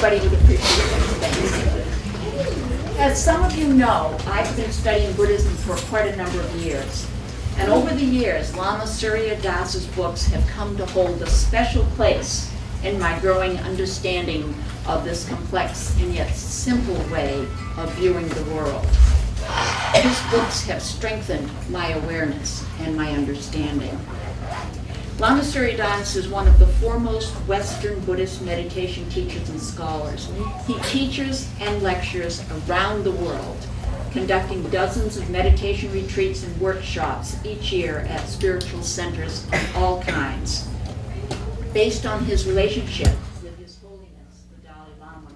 everybody would appreciate it. Thanks. As some of you know, I've been studying Buddhism for quite a number of years. And over the years, Lama Surya Das's books have come to hold a special place in my growing understanding of this complex and yet simple way of viewing the world. His books have strengthened my awareness and my understanding. Lama Surya Das is one of the foremost Western Buddhist meditation teachers and scholars. He teaches and lectures around the world, conducting dozens of meditation retreats and workshops each year at spiritual centers of all kinds. Based on his relationship with His Holiness, the Dalai Lama,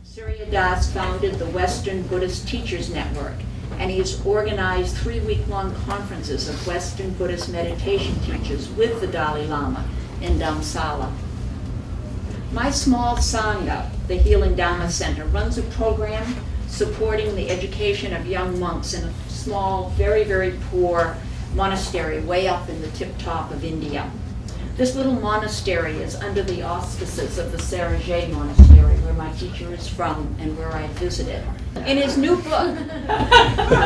Surya Das founded the Western Buddhist Teachers Network, and he has organized 3-week-long conferences of Western Buddhist meditation teachers with the Dalai Lama in Dharamsala. My small Sangha, the Healing Dharma Center, runs a program supporting the education of young monks in a small, very, very poor monastery way up in the tip-top of India. This little monastery is under the auspices of the Sarajay Monastery, where my teacher is from and where I visited. In his new book,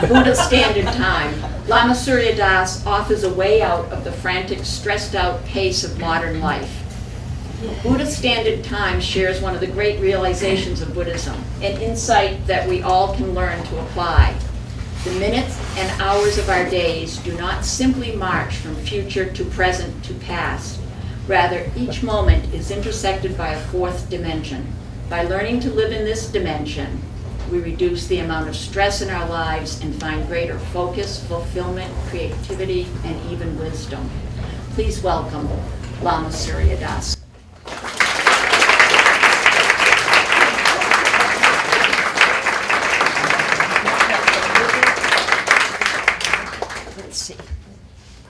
Buddha Standard Time, Lama Surya Das offers a way out of the frantic, stressed-out pace of modern life. Buddha Standard Time shares one of the great realizations of Buddhism, an insight that we all can learn to apply. The minutes and hours of our days do not simply march from future to present to past. Rather, each moment is intersected by a fourth dimension. By learning to live in this dimension, we reduce the amount of stress in our lives and find greater focus, fulfillment, creativity, and even wisdom. Please welcome Lama Surya Das. Let's see.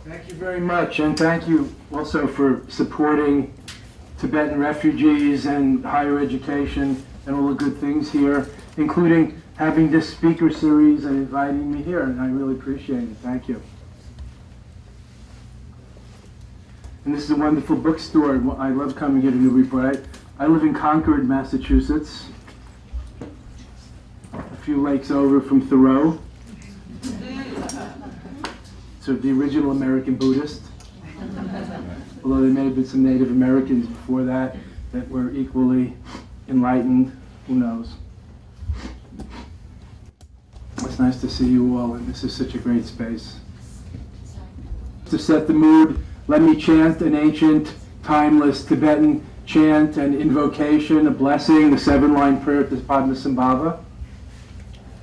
Thank you very much, and thank you also for supporting Tibetan refugees and higher education and all the good things here, including having this speaker series and inviting me here, and I really appreciate it. Thank you. And this is a wonderful bookstore. I love coming here to Newburyport. I live in Concord, Massachusetts, a few lakes over from Thoreau. So the original American Buddhist, although there may have been some Native Americans before that that were equally enlightened, who knows. It's nice to see you all, and this is such a great space. To set the mood, let me chant an ancient, timeless Tibetan chant and invocation, a blessing, the 7-line prayer to Padmasambhava,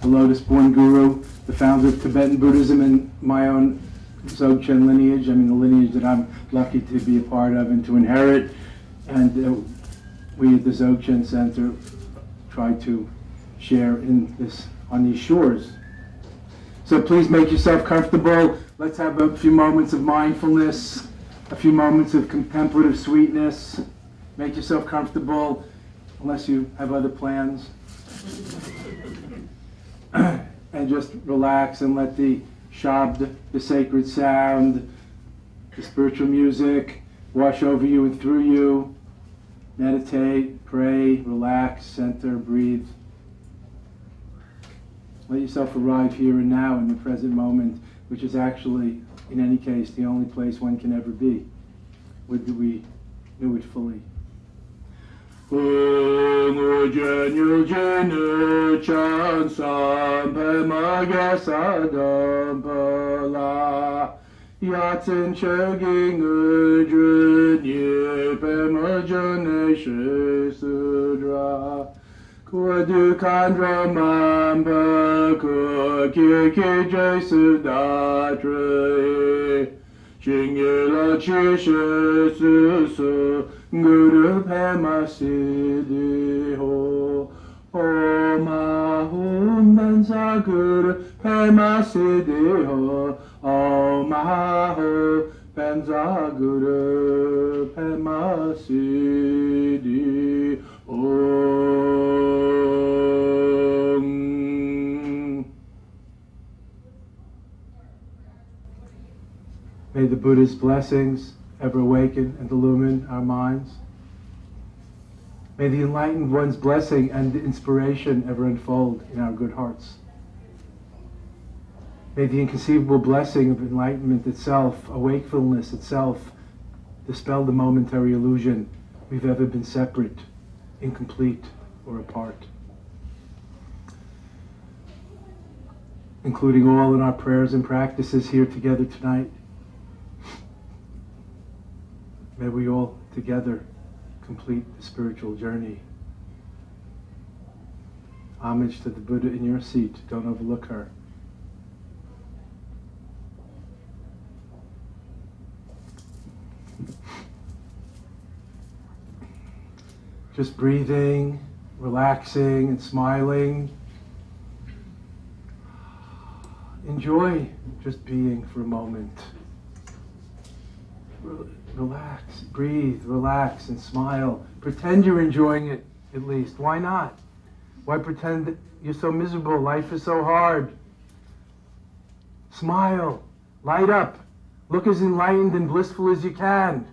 the lotus-born guru, the founder of Tibetan Buddhism and my own Dzogchen lineage, the lineage that I'm lucky to be a part of and to inherit. And we at the Dzogchen Center try to share on these shores. So please make yourself comfortable. Let's have a few moments of mindfulness, a few moments of contemplative sweetness. Make yourself comfortable, unless you have other plans. And just relax and let the shabd, the sacred sound, the spiritual music wash over you and through you. Meditate, pray, relax, center, breathe. Let yourself arrive here and now in the present moment, which is actually, in any case, the only place one can ever be, where we knew it fully. Yatin Cheging Ujunye Pemajane Sudra Kuadu Kandra Mamba Kiki Jesu Datre Chingela Chishe Susu Guru Pema Siddhi Ho Om Ahum Benza Guru Pema Siddhi Ho Om Ahum Benza Guru Pema Siddhi Om. May the Buddha's blessings ever awaken and illumine our minds. May the enlightened one's blessing and inspiration ever unfold in our good hearts. May the inconceivable blessing of enlightenment itself, awakefulness itself, dispel the momentary illusion we've ever been separate, incomplete, or apart. Including all in our prayers and practices here together tonight. May we all together complete the spiritual journey. Homage to the Buddha in your seat. Don't overlook her. Just breathing, relaxing, and smiling. Enjoy just being for a moment. Relax, breathe, relax, and smile. Pretend you're enjoying it, at least. Why not? Why pretend that you're so miserable? Life is so hard. Smile, light up, look as enlightened and blissful as you can.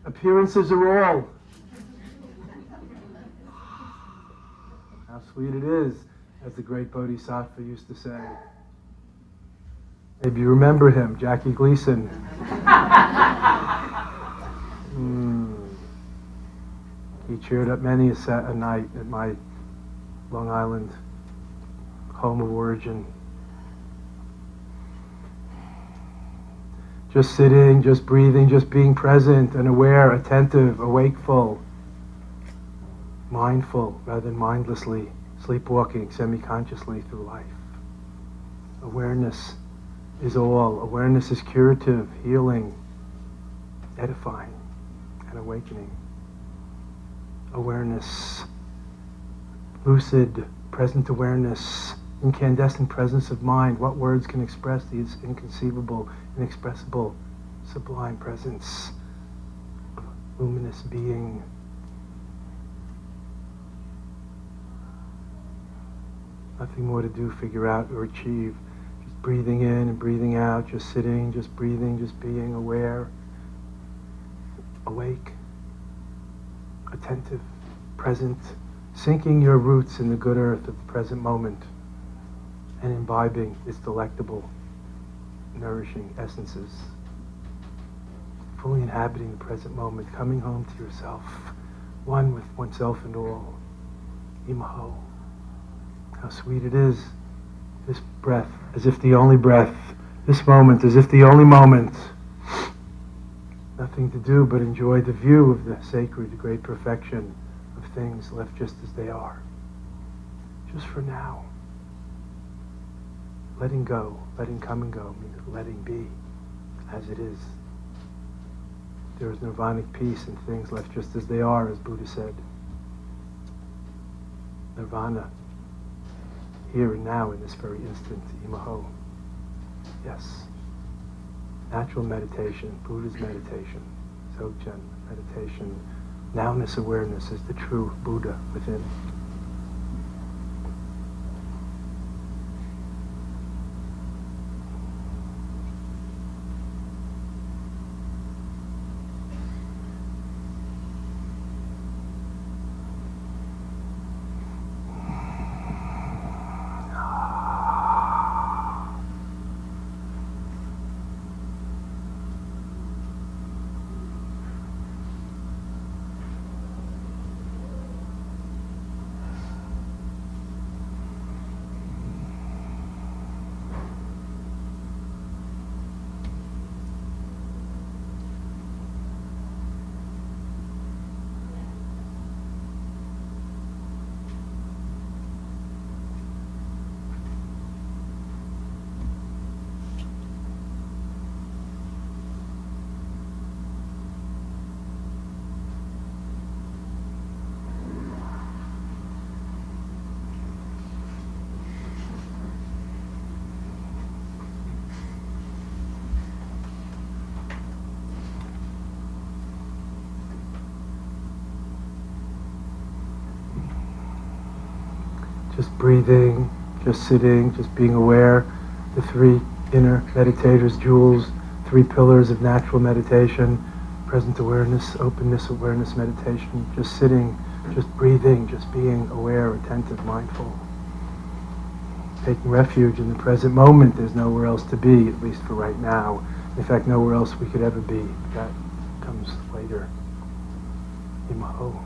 Appearances are all. How sweet it is, as the great Bodhisattva used to say. Maybe you remember him, Jackie Gleason. He cheered up many a night at my Long Island home of origin. Just sitting, just breathing, just being present and aware, attentive, awakeful, mindful rather than mindlessly, sleepwalking semi-consciously through life. Awareness is all. Awareness is curative, healing, edifying, and awakening. Awareness, lucid, present awareness, incandescent presence of mind. What words can express these inconceivable, inexpressible, sublime presence of luminous being? Nothing more to do, figure out, or achieve. Just breathing in and breathing out, just sitting, just breathing, just being aware, awake, attentive, present, sinking your roots in the good earth of the present moment and imbibing its delectable, nourishing essences. Fully inhabiting the present moment, coming home to yourself, one with oneself and all. Imaho. How sweet it is. This breath, as if the only breath. This moment, as if the only moment. Nothing to do but enjoy the view of the sacred, the great perfection of things left just as they are. Just for now. Letting go, letting come and go, means letting be as it is. There is nirvanic peace in things left just as they are, as Buddha said. Nirvana, here and now in this very instant, imaho. Yes. Natural meditation, Buddha's meditation, Dzogchen meditation, nowness awareness is the true Buddha within. Just breathing, just sitting, just being aware. The three inner meditators' jewels, three pillars of natural meditation: present awareness, openness awareness meditation. Just sitting, Just breathing, just being aware, attentive, mindful. Taking refuge in the present moment. There's nowhere else to be, at least for right now. In fact, nowhere else we could ever be. That comes later. Imaho.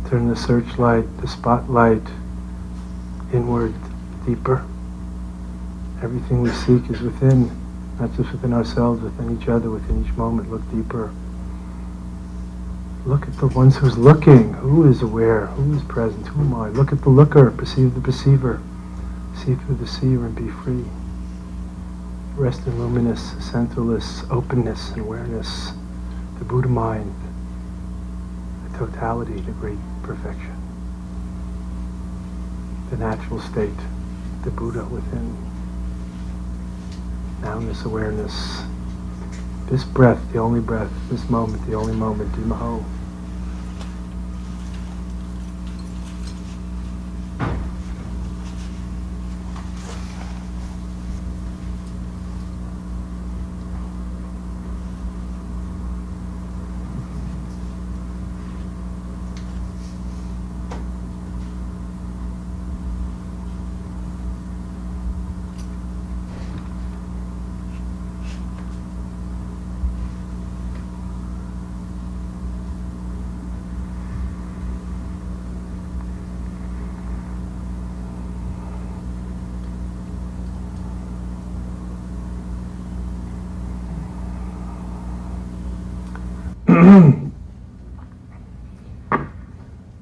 Turn the searchlight, the spotlight inward, deeper. Everything we seek is within, not just within ourselves, within each other, within each moment. Look deeper. Look at the ones who's looking. Who is aware? Who is present? Who am I? Look at the looker. Perceive the perceiver. See through the seer and be free. Rest in luminous, centerless openness and awareness. The Buddha mind. The totality, the great perfection. The natural state. The Buddha within. Nowness, awareness. This breath, the only breath. This moment, the only moment. Imaho.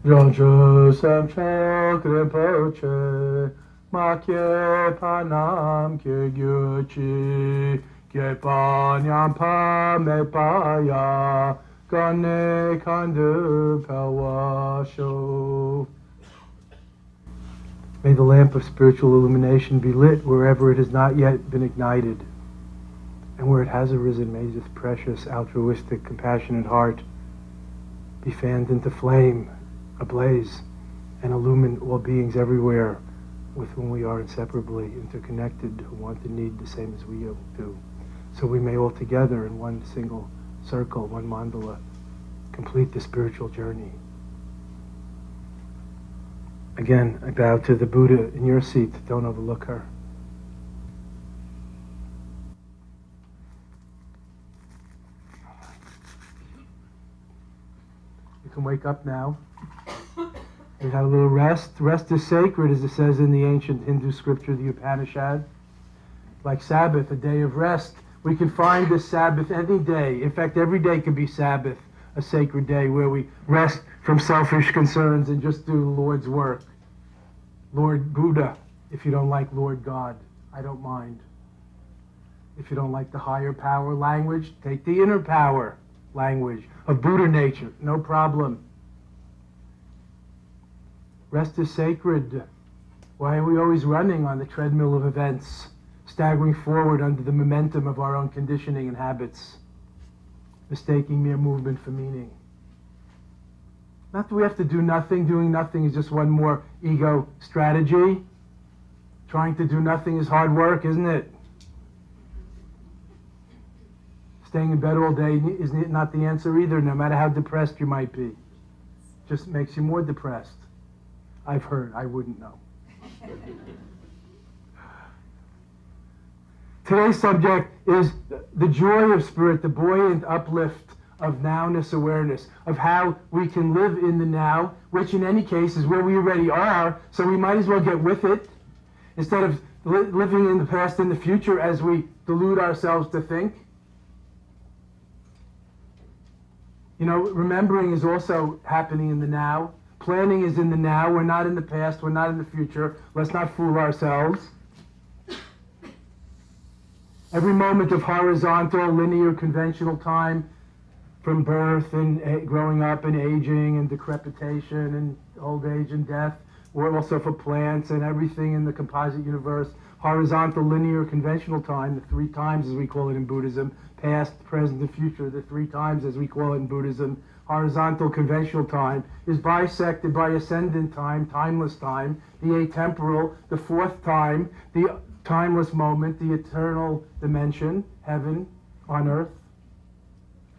Jonjo Samchok Rinpoche, Makye Panam Kye Gyuchi, Kye Panyam Pa Me Paya, Gane Kandu Pawasho. May the lamp of spiritual illumination be lit wherever it has not yet been ignited, and where it has arisen, may this precious, altruistic, compassionate heart be fanned into flame, ablaze, and illumine all beings everywhere with whom we are inseparably interconnected, who want and need the same as we do. So we may all together in one single circle, one mandala, complete the spiritual journey. Again, I bow to the Buddha in your seat. Don't overlook her. You can wake up now. We had a little rest. Rest is sacred, as it says in the ancient Hindu scripture, the Upanishad. Like Sabbath, a day of rest. We can find this Sabbath any day. In fact, every day can be Sabbath, a sacred day where we rest from selfish concerns and just do the Lord's work. Lord Buddha, if you don't like Lord God, I don't mind. If you don't like the higher power language, take the inner power language of Buddha nature, no problem. Rest is sacred. Why are we always running on the treadmill of events, staggering forward under the momentum of our own conditioning and habits, mistaking mere movement for meaning? Not that we have to do nothing. Doing nothing is just one more ego strategy. Trying to do nothing is hard work, isn't it? Staying in bed all day is not the answer either, no matter how depressed you might be. Just makes you more depressed. I've heard. I wouldn't know. Today's subject is the joy of spirit, the buoyant uplift of nowness awareness, of how we can live in the now, which in any case is where we already are, so we might as well get with it, instead of living in the past and the future as we delude ourselves to think. You know, remembering is also happening in the now. Planning is in the now. We're not in the past. We're not in the future. Let's not fool ourselves. Every moment of horizontal, linear, conventional time from birth and growing up and aging and decrepitation and old age and death, or also for plants and everything in the composite universe. Horizontal, linear, conventional time, the three times as we call it in Buddhism, past, present, and future, the three times as we call it in Buddhism. Horizontal, conventional time is bisected by ascendant time, timeless time, the atemporal, the fourth time, the timeless moment, the eternal dimension, heaven on earth.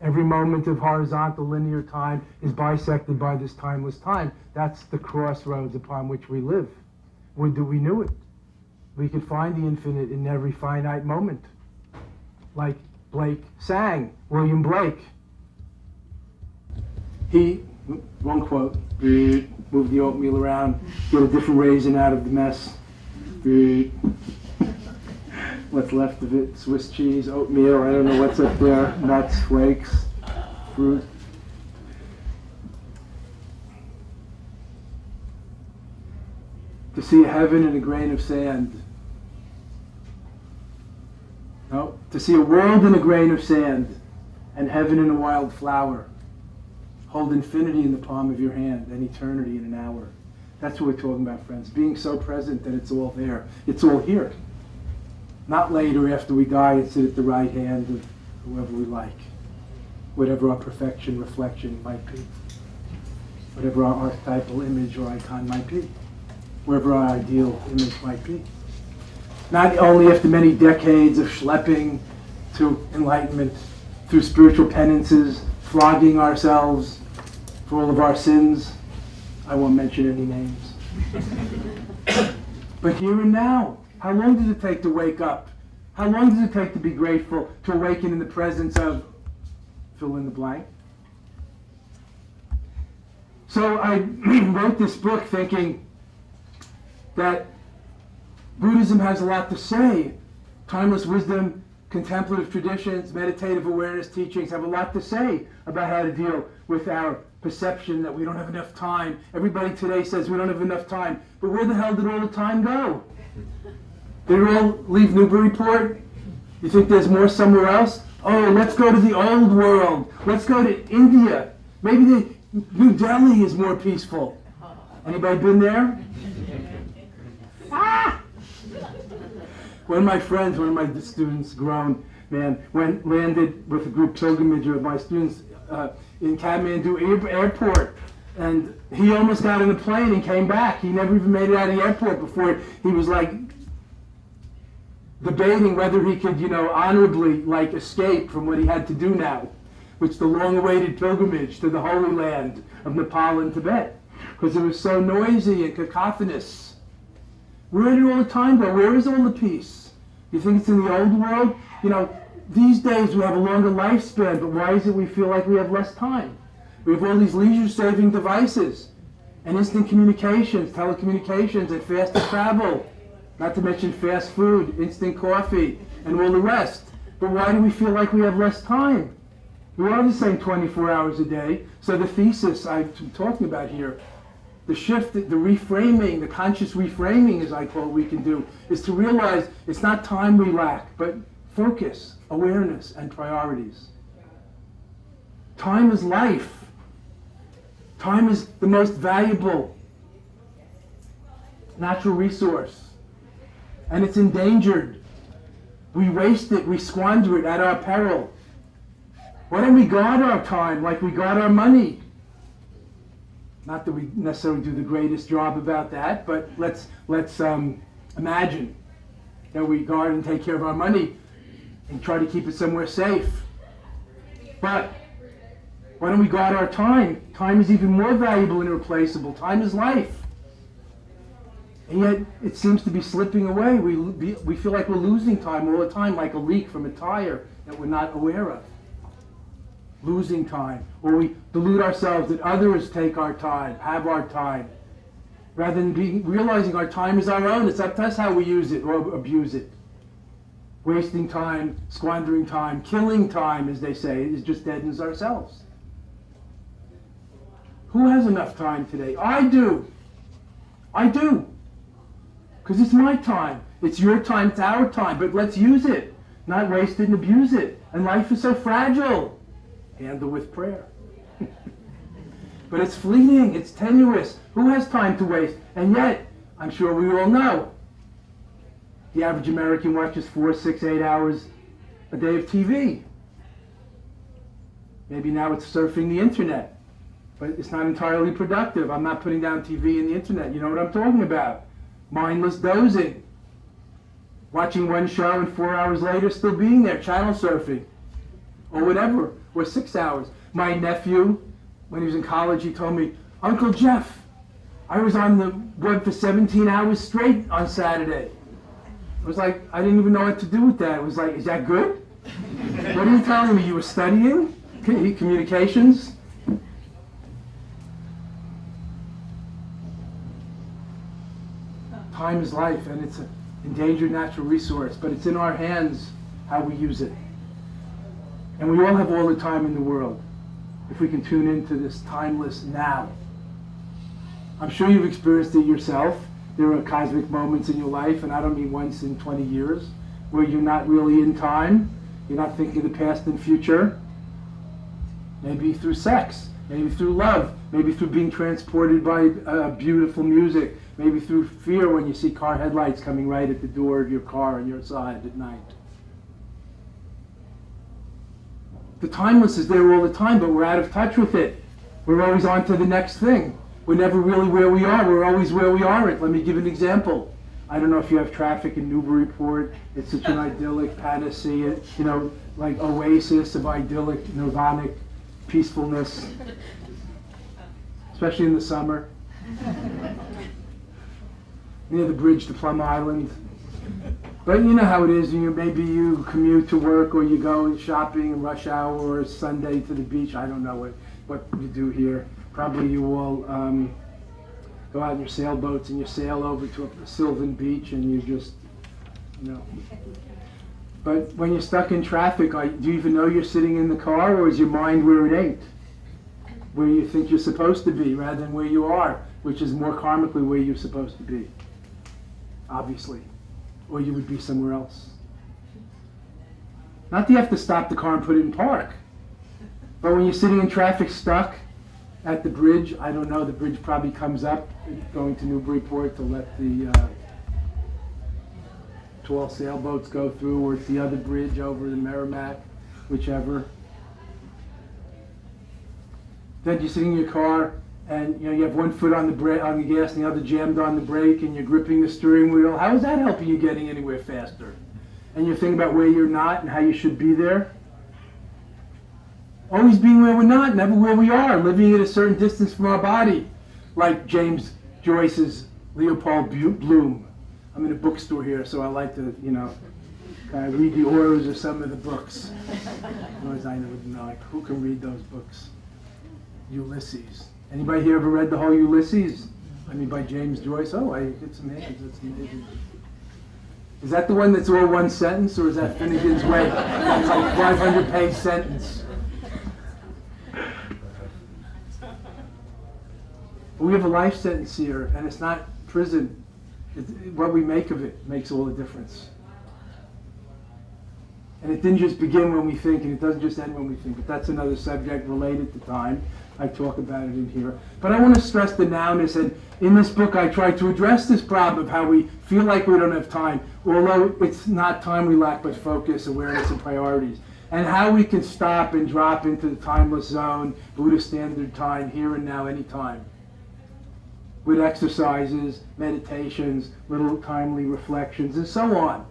Every moment of horizontal linear time is bisected by this timeless time. That's the crossroads upon which we live. Would that we knew it. We could find the infinite in every finite moment. Like Blake sang, William Blake. He, one quote, move the oatmeal around, get a different raisin out of the mess. What's left of it, Swiss cheese, oatmeal, I don't know what's up there, nuts, flakes, fruit. To see a heaven in a grain of sand. No, to see a world in a grain of sand and heaven in a wild flower. Hold infinity in the palm of your hand and eternity in an hour. That's what we're talking about, friends. Being so present that it's all there. It's all here. Not later after we die and sit at the right hand of whoever we like. Whatever our perfection, reflection might be. Whatever our archetypal image or icon might be. Wherever our ideal image might be. Not only after many decades of schlepping to enlightenment, through spiritual penances, flogging ourselves for all of our sins. I won't mention any names. But here and now, how long does it take to wake up? How long does it take to be grateful, to awaken in the presence of fill in the blank? So I wrote this book thinking that Buddhism has a lot to say. Timeless wisdom, contemplative traditions, meditative awareness teachings have a lot to say about how to deal with our perception that we don't have enough time. Everybody today says we don't have enough time. But where the hell did all the time go? Did it all leave Newburyport? You think there's more somewhere else? Oh, let's go to the old world. Let's go to India. Maybe New Delhi is more peaceful. Anybody been there? Ah! One of my friends, one of my students, grown man, landed with a group pilgrimage of my students in Kathmandu airport. And he almost got on the plane and came back. He never even made it out of the airport before he was like debating whether he could, honorably escape from what he had to do now, which the long-awaited pilgrimage to the Holy Land of Nepal and Tibet, because it was so noisy and cacophonous. Where did all the time go? Where is all the peace? You think it's in the old world? These days we have a longer lifespan, but why is it we feel like we have less time? We have all these leisure-saving devices and instant communications, telecommunications, and faster travel. Not to mention fast food, instant coffee, and all the rest. But why do we feel like we have less time? We are the same 24 hours a day. So the thesis I'm talking about here, the shift, the reframing, the conscious reframing, as I call it, we can do, is to realize it's not time we lack, but focus, awareness, and priorities. Time is life. Time is the most valuable natural resource. And it's endangered. We waste it, we squander it at our peril. Why don't we guard our time like we guard our money? Not that we necessarily do the greatest job about that, but let's imagine that we guard and take care of our money and try to keep it somewhere safe. But why don't we guard our time? Time is even more valuable and irreplaceable. Time is life. And yet it seems to be slipping away. We feel like we're losing time all the time, like a leak from a tire that we're not aware of. Losing time. Or we delude ourselves that others take our time, have our time. Rather than realizing our time is our own. It's up to us how we use it or abuse it. Wasting time, squandering time, killing time, as they say, is just deadens ourselves. Who has enough time today? I do. I do. Because it's my time. It's your time, it's our time. But let's use it. Not waste it and abuse it. And life is so fragile. Handle with prayer. But it's fleeting, it's tenuous. Who has time to waste? And yet, I'm sure we all know, the average American watches 4, 6, 8 hours a day of TV. Maybe now it's surfing the internet, but it's not entirely productive. I'm not putting down TV and the internet. You know what I'm talking about. Mindless dozing. Watching one show and 4 hours later still being there, channel surfing. Or whatever, or 6 hours. My nephew, when he was in college, he told me, Uncle Jeff, I was on the web for 17 hours straight on Saturday. I was like, I didn't even know what to do with that. It was like, is that good? What are you telling me? You were studying? Communications? Time is life, and it's an endangered natural resource, but it's in our hands how we use it. And we all have all the time in the world, if we can tune into this timeless now. I'm sure you've experienced it yourself. There are cosmic moments in your life, and I don't mean once in 20 years, where you're not really in time, you're not thinking of the past and future. Maybe through sex, maybe through love, maybe through being transported by beautiful music, maybe through fear when you see car headlights coming right at the door of your car on your side at night. The timeless is there all the time, but we're out of touch with it. We're always on to the next thing. We're never really where we are. We're always where we aren't. Let me give an example. I don't know if you have traffic in Newburyport. It's such an idyllic panacea, you know, like oasis of idyllic, nirvanic peacefulness, especially in the summer. Near the bridge to Plum Island. But you know how it is. Maybe you commute to work, or you go shopping in rush hour, or Sunday to the beach. I don't know what you do here. Probably you all go out in your sailboats and you sail over to a sylvan beach, and you just, you know. But when you're stuck in traffic, do you even know you're sitting in the car, or is your mind where it ain't? Where you think you're supposed to be, rather than where you are, which is more karmically where you're supposed to be, obviously. Or you would be somewhere else. Not that you have to stop the car and put it in park, but when you're sitting in traffic stuck at the bridge, I don't know, the bridge probably comes up going to Newburyport to let the tall sailboats go through, or it's the other bridge over the Merrimack, whichever. Then you're sitting in your car, and you have one foot on the gas and the other jammed on the brake, and you're gripping the steering wheel. How is that helping you getting anywhere faster? And you're thinking about where you're not and how you should be there. Always being where we're not, never where we are, living at a certain distance from our body, like James Joyce's Leopold Bloom. I'm in a bookstore here, so I like to, kind of read the orders of some of the books. Otherwise, I would know, like, who can read those books? Ulysses. Anybody here ever read the whole Ulysses? I mean, by James Joyce? Oh, I get some hands. That's amazing. Is that the one that's all one sentence, or is that Finnegan's Wake? That's like 500-page sentence. We have a life sentence here, and it's not prison. What we make of it makes all the difference. And it didn't just begin when we think, and it doesn't just end when we think, but that's another subject related to time. I talk about it in here. But I want to stress the nowness, and in this book I try to address this problem of how we feel like we don't have time, although it's not time we lack, but focus, awareness, and priorities. And how we can stop and drop into the timeless zone, Buddha standard time, here and now, anytime. With exercises, meditations, little timely reflections, and so on.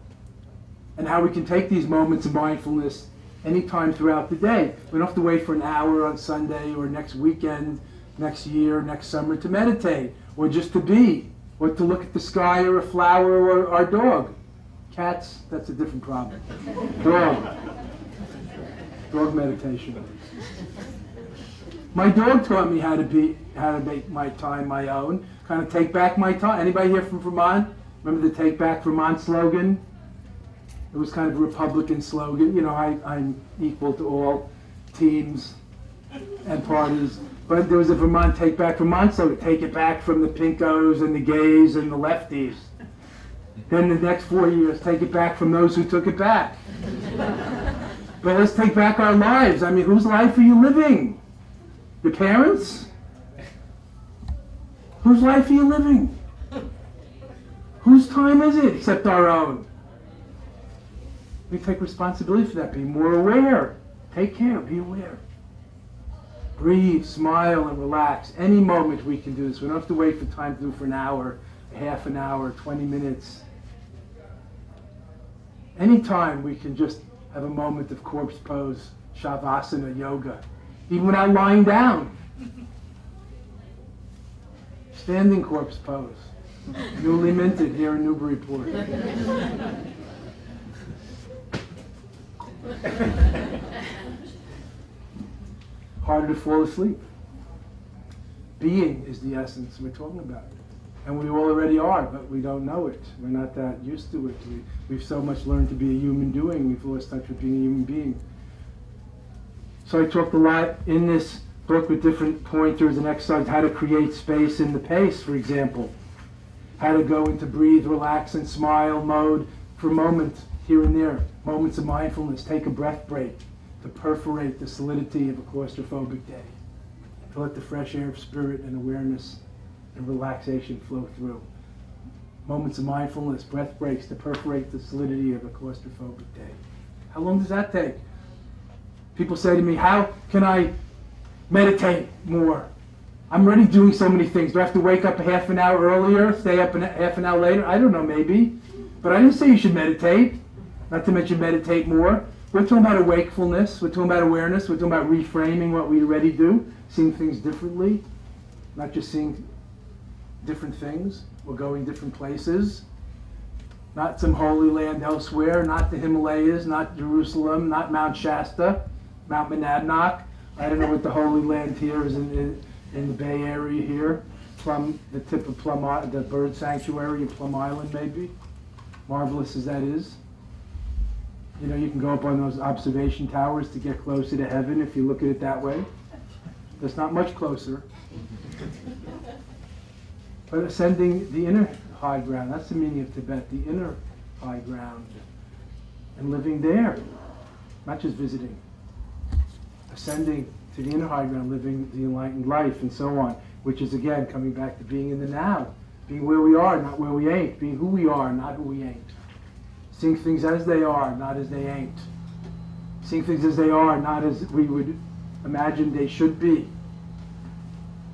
And how we can take these moments of mindfulness anytime throughout the day. We don't have to wait for an hour on Sunday or next weekend, next year, next summer to meditate, or just to be, or to look at the sky or a flower or our dog. Cats, that's a different problem. Dog meditation. My dog taught me how to make my time my own, kind of take back my time. Anybody here from Vermont? Remember the Take Back Vermont slogan? It was kind of a Republican slogan. I'm equal to all teams and parties. But there was a Vermont Take Back Vermont slogan. Take it back from the pinkos and the gays and the lefties. Then the next 4 years, take it back from those who took it back. But let's take back our lives. I mean, whose life are you living? Your parents'? Whose life are you living? Whose time is it except our own? We take responsibility for that. Be more aware. Take care. Be aware. Breathe, smile, and relax. Any moment we can do this. We don't have to wait for time to do it for an hour, half an hour, 20 minutes. Anytime we can just have a moment of corpse pose, shavasana, yoga, even without lying down. Standing corpse pose, newly minted here in Newburyport. Harder to fall asleep. Being is the essence we're talking about. And we already are, but we don't know it. We're not that used to it. We've so much learned to be a human doing, we've lost touch with being a human being. So I talked a lot in this book with different pointers and exercises, how to create space in the pace, for example. How to go into breathe, relax, and smile mode for a moment here and there. Moments of mindfulness. Take a breath break to perforate the solidity of a claustrophobic day. To let the fresh air of spirit and awareness and relaxation flow through. Moments of mindfulness, breath breaks to perforate the solidity of a claustrophobic day. How long does that take? People say to me, how can I meditate more? I'm already doing so many things. Do I have to wake up a half an hour earlier, stay up half an hour later? I don't know, maybe. But I didn't say you should meditate. Not to mention meditate more. We're talking about wakefulness. We're talking about awareness. We're talking about reframing what we already do, seeing things differently, not just seeing different things. We're going different places. Not some holy land elsewhere, not the Himalayas, not Jerusalem, not Mount Shasta, Mount Monadnock. I don't know what the holy land here is in the Bay Area here. The tip of the bird sanctuary of Plum Island, maybe. Marvelous as that is. You know, you can go up on those observation towers to get closer to heaven if you look at it that way. That's not much closer. But ascending the inner high ground, that's the meaning of Tibet, the inner high ground. And living there, not just visiting. Ascending to the inner high ground, living the enlightened life, and so on. Which is, again, coming back to being in the now. Being where we are, not where we ain't. Being who we are, not who we ain't. Seeing things as they are, not as they ain't. Seeing things as they are, not as we would imagine they should be.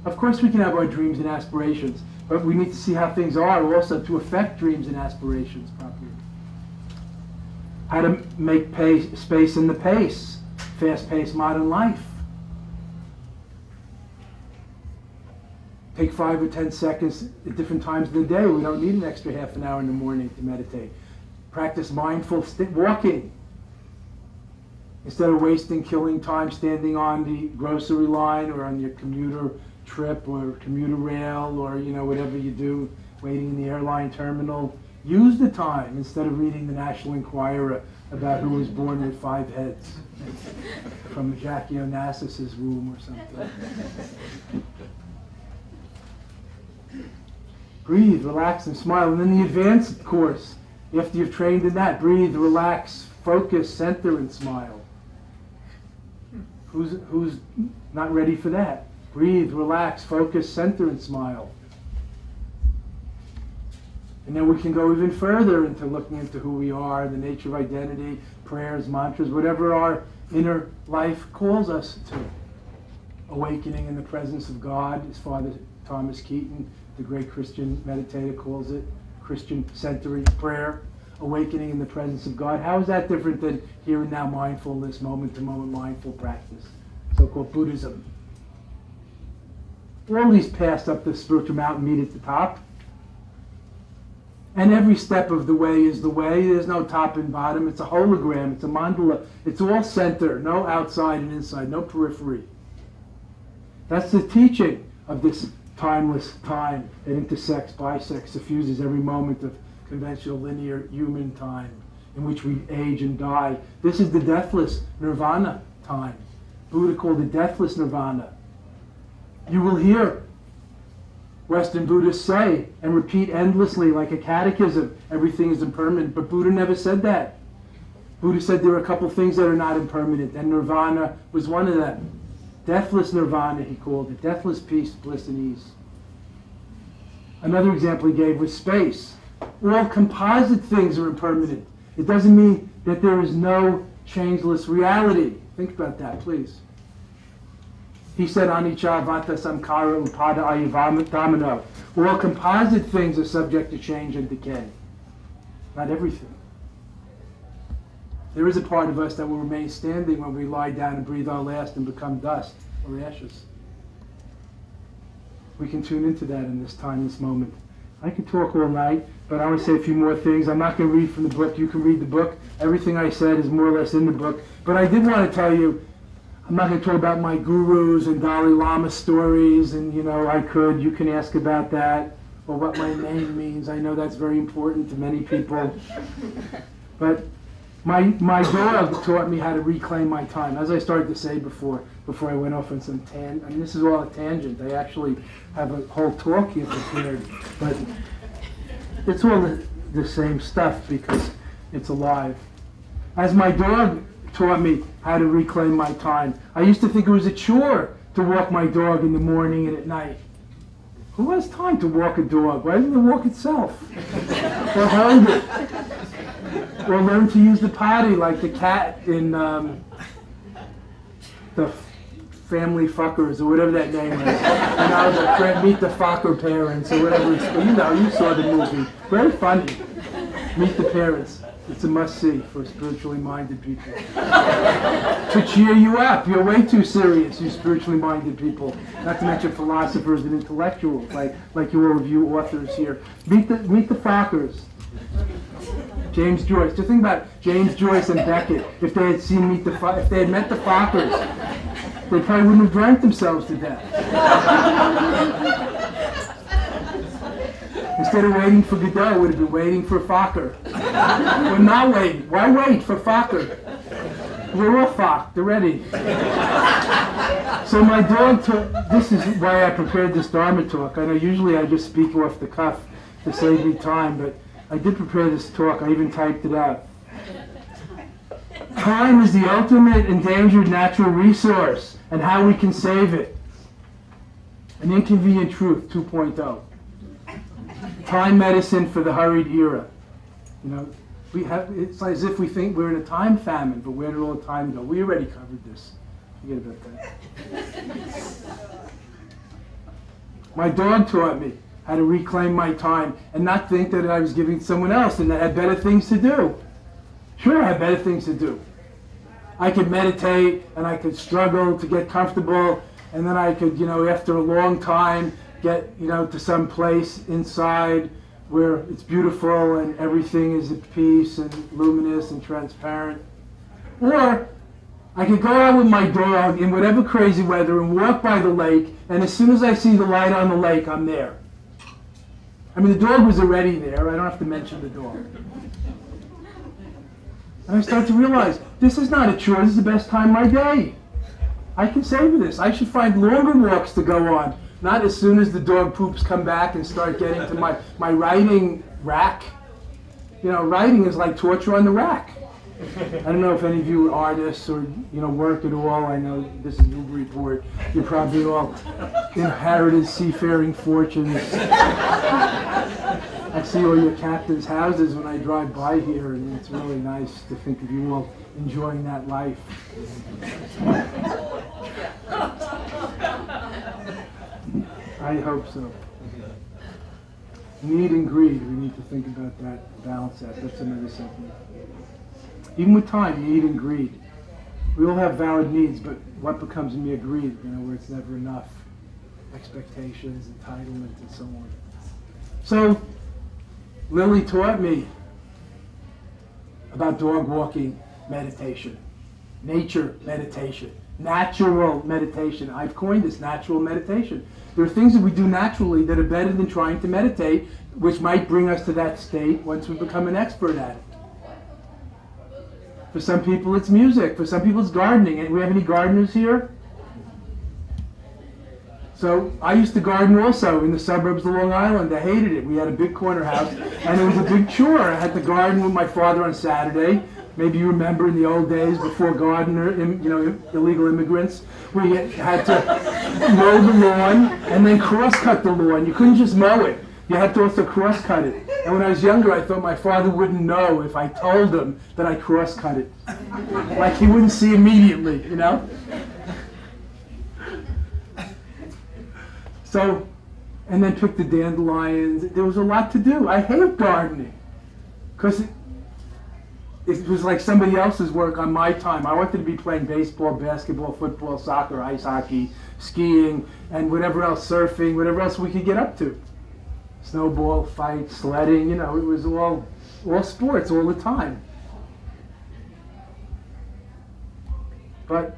Of course we can have our dreams and aspirations, but we need to see how things are also to affect dreams and aspirations properly. How to make space in the pace, fast-paced modern life. Take 5 or 10 seconds at different times of the day. We don't need an extra half an hour in the morning to meditate. Practice mindful walking. Instead of killing time standing on the grocery line or on your commuter trip or commuter rail or whatever you do, waiting in the airline terminal. Use the time instead of reading the National Enquirer about who was born with 5 heads from Jackie Onassis's womb or something. Breathe, relax, and smile. And then the advanced course, after you've trained in that, breathe, relax, focus, center, and smile. Who's not ready for that? Breathe, relax, focus, center, and smile. And then we can go even further into looking into who we are, the nature of identity, prayers, mantras, whatever our inner life calls us to. Awakening in the presence of God, as Father Thomas Keaton, the great Christian meditator, calls it, Christian-centered prayer. Awakening in the presence of God. How is that different than here and now mindfulness, moment-to-moment mindful practice, so-called Buddhism? All these paths up the spiritual mountain meet at the top. And every step of the way is the way. There's no top and bottom. It's a hologram. It's a mandala. It's all center. No outside and inside. No periphery. That's the teaching of this timeless time that intersects, bisects, suffuses every moment of conventional linear human time in which we age and die. This is the deathless nirvana time. Buddha called it deathless nirvana. You will hear Western Buddhists say and repeat endlessly like a catechism, everything is impermanent, but Buddha never said that. Buddha said there are a couple things that are not impermanent, and nirvana was one of them. Deathless nirvana, he called it. Deathless peace, bliss, and ease. Another example he gave was space. All composite things are impermanent. It doesn't mean that there is no changeless reality. Think about that, please. He said, Anicca, Vata, Samkara, Upada, Ayavamano. All composite things are subject to change and decay. Not everything. There is a part of us that will remain standing when we lie down and breathe our last and become dust or ashes. We can tune into that in this time, this moment. I can talk all night, but I want to say a few more things. I'm not going to read from the book. You can read the book. Everything I said is more or less in the book. But I did want to tell you, I'm not going to talk about my gurus and Dalai Lama stories, and you can ask about that, or what my name means. I know that's very important to many people. But my dog taught me how to reclaim my time. As I started to say before I went off on some and this is all a tangent. I actually have a whole talk here prepared, but it's all the same stuff because it's alive. As my dog taught me how to reclaim my time, I used to think it was a chore to walk my dog in the morning and at night. Who has time to walk a dog? Why doesn't it walk itself? Or hold it? Or learn to use the potty like the cat in the Family Fuckers, or whatever that name is. The Meet the Focker Parents, or whatever it's called. You saw the movie. Very funny. Meet the Parents. It's a must-see for spiritually minded people. To cheer you up. You're way too serious, you spiritually minded people. Not to mention philosophers and intellectuals, like you all review authors here. Meet the Fockers. James Joyce. Just think about James Joyce and Beckett. If they had if they had met the Fockers, they probably wouldn't have drank themselves to death. Instead of waiting for Godot, would have been waiting for Fokker. We're not waiting. Why wait for Fokker? We're all fucked already. So my dog this is why I prepared this Dharma talk. I know usually I just speak off the cuff to save me time, but I did prepare this talk. I even typed it out. Time is the ultimate endangered natural resource, and how we can save it. An inconvenient truth 2.0. Time medicine for the hurried era. It's as if we think we're in a time famine, but where did all the time go? We already covered this. Forget about that. My dog taught me how to reclaim my time and not think that I was giving someone else and that I had better things to do. Sure, I had better things to do. I could meditate and I could struggle to get comfortable, and then I could, after a long time, get, to some place inside where it's beautiful and everything is at peace and luminous and transparent. Or I could go out with my dog in whatever crazy weather and walk by the lake, and as soon as I see the light on the lake, I'm there. I mean, the dog was already there. I don't have to mention the dog. And I start to realize, this is not a chore. This is the best time of my day. I can savor this. I should find longer walks to go on. Not as soon as the dog poops come back and start getting to my writing rack. Writing is like torture on the rack. I don't know if any of you are artists or, work at all. I know this is Newburyport. You're probably all inherited seafaring fortunes. I see all your captains' houses when I drive by here, and it's really nice to think of you all enjoying that life. I hope so. Need and greed, we need to think about that, balance that. That's another segment. Even with time, need and greed. We all have valid needs, but what becomes mere greed, where it's never enough? Expectations, entitlement, and so on. So, Lily taught me about dog walking meditation, nature meditation, natural meditation. I've coined this natural meditation. There are things that we do naturally that are better than trying to meditate, which might bring us to that state once we become an expert at it. For some people it's music, for some people it's gardening. And we have any gardeners here? So I used to garden also in the suburbs of Long Island. I hated it. We had a big corner house, and it was a big chore. I had to garden with my father on Saturday, Maybe you remember in the old days before illegal immigrants, we had to mow the lawn and then cross-cut the lawn. You couldn't just mow it. You had to also cross-cut it. And when I was younger, I thought my father wouldn't know if I told him that I cross-cut it. Like he wouldn't see immediately, you know? So, and then pick the dandelions. There was a lot to do. I hate gardening because it was like somebody else's work on my time. I wanted to be playing baseball, basketball, football, soccer, ice hockey, skiing, and whatever else, surfing, whatever else we could get up to. Snowball fight, sledding, it was all sports all the time. But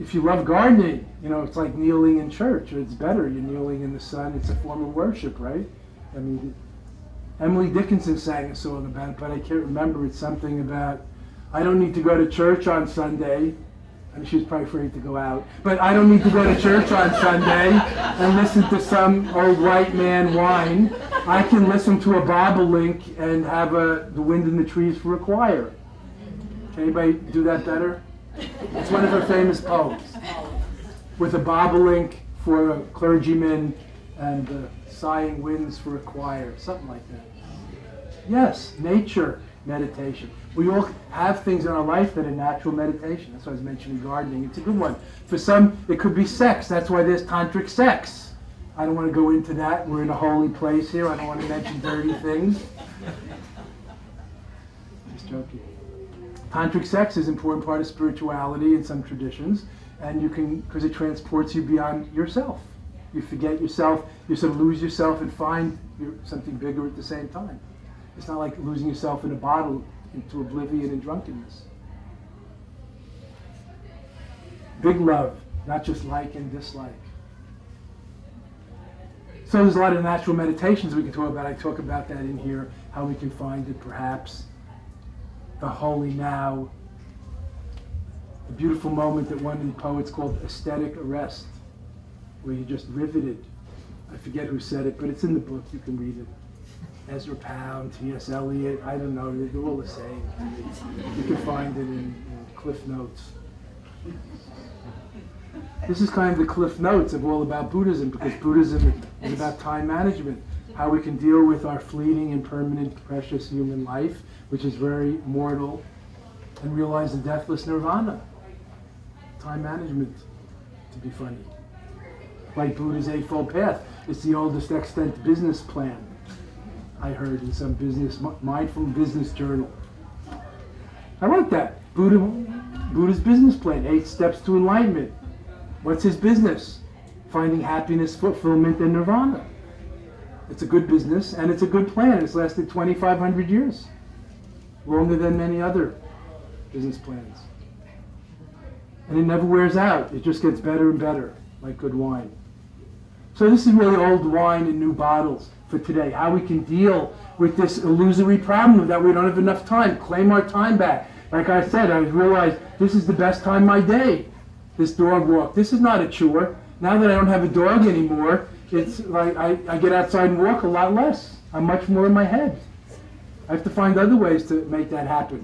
if you love gardening, it's like kneeling in church, or it's better. You're kneeling in the sun. It's a form of worship, right? I mean, Emily Dickinson sang a song about it, but I can't remember. It's something about, I don't need to go to church on Sunday. I mean, she was probably afraid to go out. But I don't need to go to church on Sunday and listen to some old white man whine. I can listen to a bobolink and have the wind in the trees for a choir. Can anybody do that better? It's one of her famous poems. With a bobolink for a clergyman and the sighing winds for a choir. Something like that. Yes, nature meditation. We all have things in our life that are natural meditation. That's why I was mentioning gardening. It's a good one. For some, it could be sex. That's why there's tantric sex. I don't want to go into that. We're in a holy place here. I don't want to mention dirty things. Just joking. Tantric sex is an important part of spirituality in some traditions, and you can, because it transports you beyond yourself. You forget yourself, you sort of lose yourself and find something bigger at the same time. It's not like losing yourself in a bottle into oblivion and drunkenness. Big love, not just like and dislike. So there's a lot of natural meditations we can talk about. I talk about that in here, how we can find it perhaps. The holy now. A beautiful moment that one of the poets called aesthetic arrest, where you're just riveted. I forget who said it, but it's in the book, you can read it. Ezra Pound, T.S. Eliot, I don't know, they're all the same. You can find it in Cliff Notes. This is kind of the Cliff Notes of all about Buddhism, because Buddhism is about time management, how we can deal with our fleeting, impermanent, precious human life, which is very mortal, and realize the deathless nirvana. Time management, to be funny. Like Buddha's Eightfold Path. It's the oldest extant business plan, I heard in some mindful business journal. I like that. Buddha's business plan, 8 steps to enlightenment. What's his business? Finding happiness, fulfillment, and nirvana. It's a good business, and it's a good plan. It's lasted 2,500 years. Longer than many other business plans. And it never wears out. It just gets better and better, like good wine. So this is really old wine in new bottles for today. How we can deal with this illusory problem that we don't have enough time. Claim our time back. Like I said, I realized this is the best time of my day. This dog walk. This is not a chore. Now that I don't have a dog anymore, it's like I get outside and walk a lot less. I'm much more in my head. I have to find other ways to make that happen.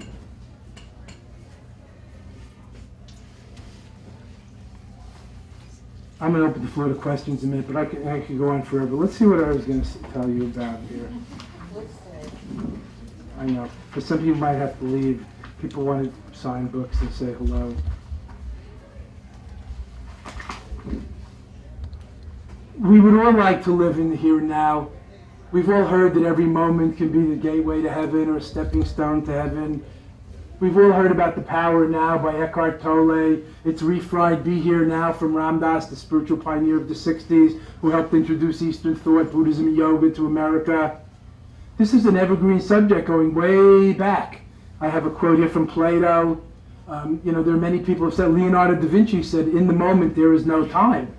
I'm going to open the floor to questions in a minute, but I could go on forever. Let's see what I was going to tell you about here. I know. For some people might have to leave. People want to sign books and say hello. We would all like to live in the here and now. We've all heard that every moment can be the gateway to heaven or a stepping stone to heaven. We've all heard about The Power Now by Eckhart Tolle. It's refried Be Here Now from Ram Dass, the spiritual pioneer of the 60s, who helped introduce Eastern thought, Buddhism, and yoga to America. This is an evergreen subject going way back. I have a quote here from Plato. There are many people who have said, Leonardo da Vinci said, in the moment there is no time.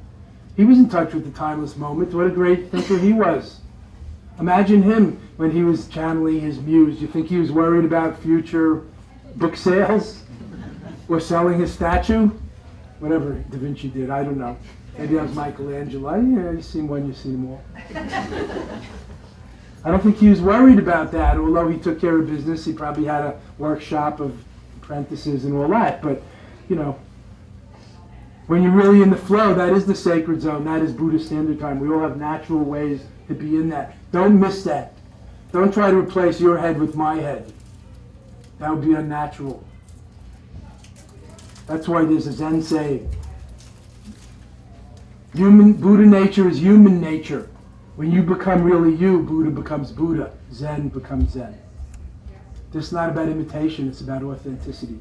He was in touch with the timeless moment. What a great thinker he was. Imagine him when he was channeling his muse. You think he was worried about future book sales or selling his statue? Whatever Da Vinci did, I don't know. Maybe that was Michelangelo. Yeah, you see one, you see them all. I don't think he was worried about that, although he took care of business. He probably had a workshop of apprentices and all that. But, you know, when you're really in the flow, that is the sacred zone. That is Buddhist standard time. We all have natural ways to be in that. Don't miss that. Don't try to replace your head with my head. That would be unnatural. That's why there's a Zen saying. Buddha nature is human nature. When you become really you, Buddha becomes Buddha. Zen becomes Zen. This is not about imitation, it's about authenticity.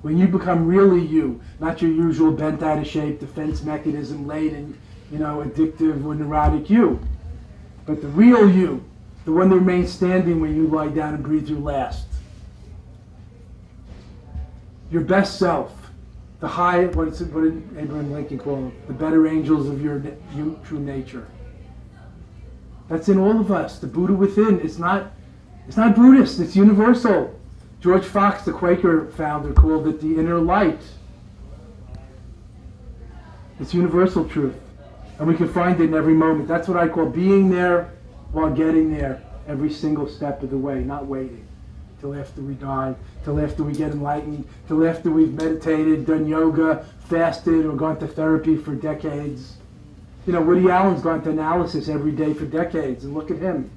When you become really you, not your usual bent out of shape, defense mechanism laden, addictive or neurotic you, but the real you, the one that remains standing when you lie down and breathe your last. Your best self, the high, what did Abraham Lincoln call them? The better angels of your true nature. That's in all of us. The Buddha within. It's not Buddhist, it's universal. George Fox, the Quaker founder, called it the inner light. It's universal truth. And we can find it in every moment. That's what I call being there while getting there every single step of the way, not waiting till after we die, till after we get enlightened, till after we've meditated, done yoga, fasted, or gone to therapy for decades. Woody Allen's gone to analysis every day for decades, and look at him.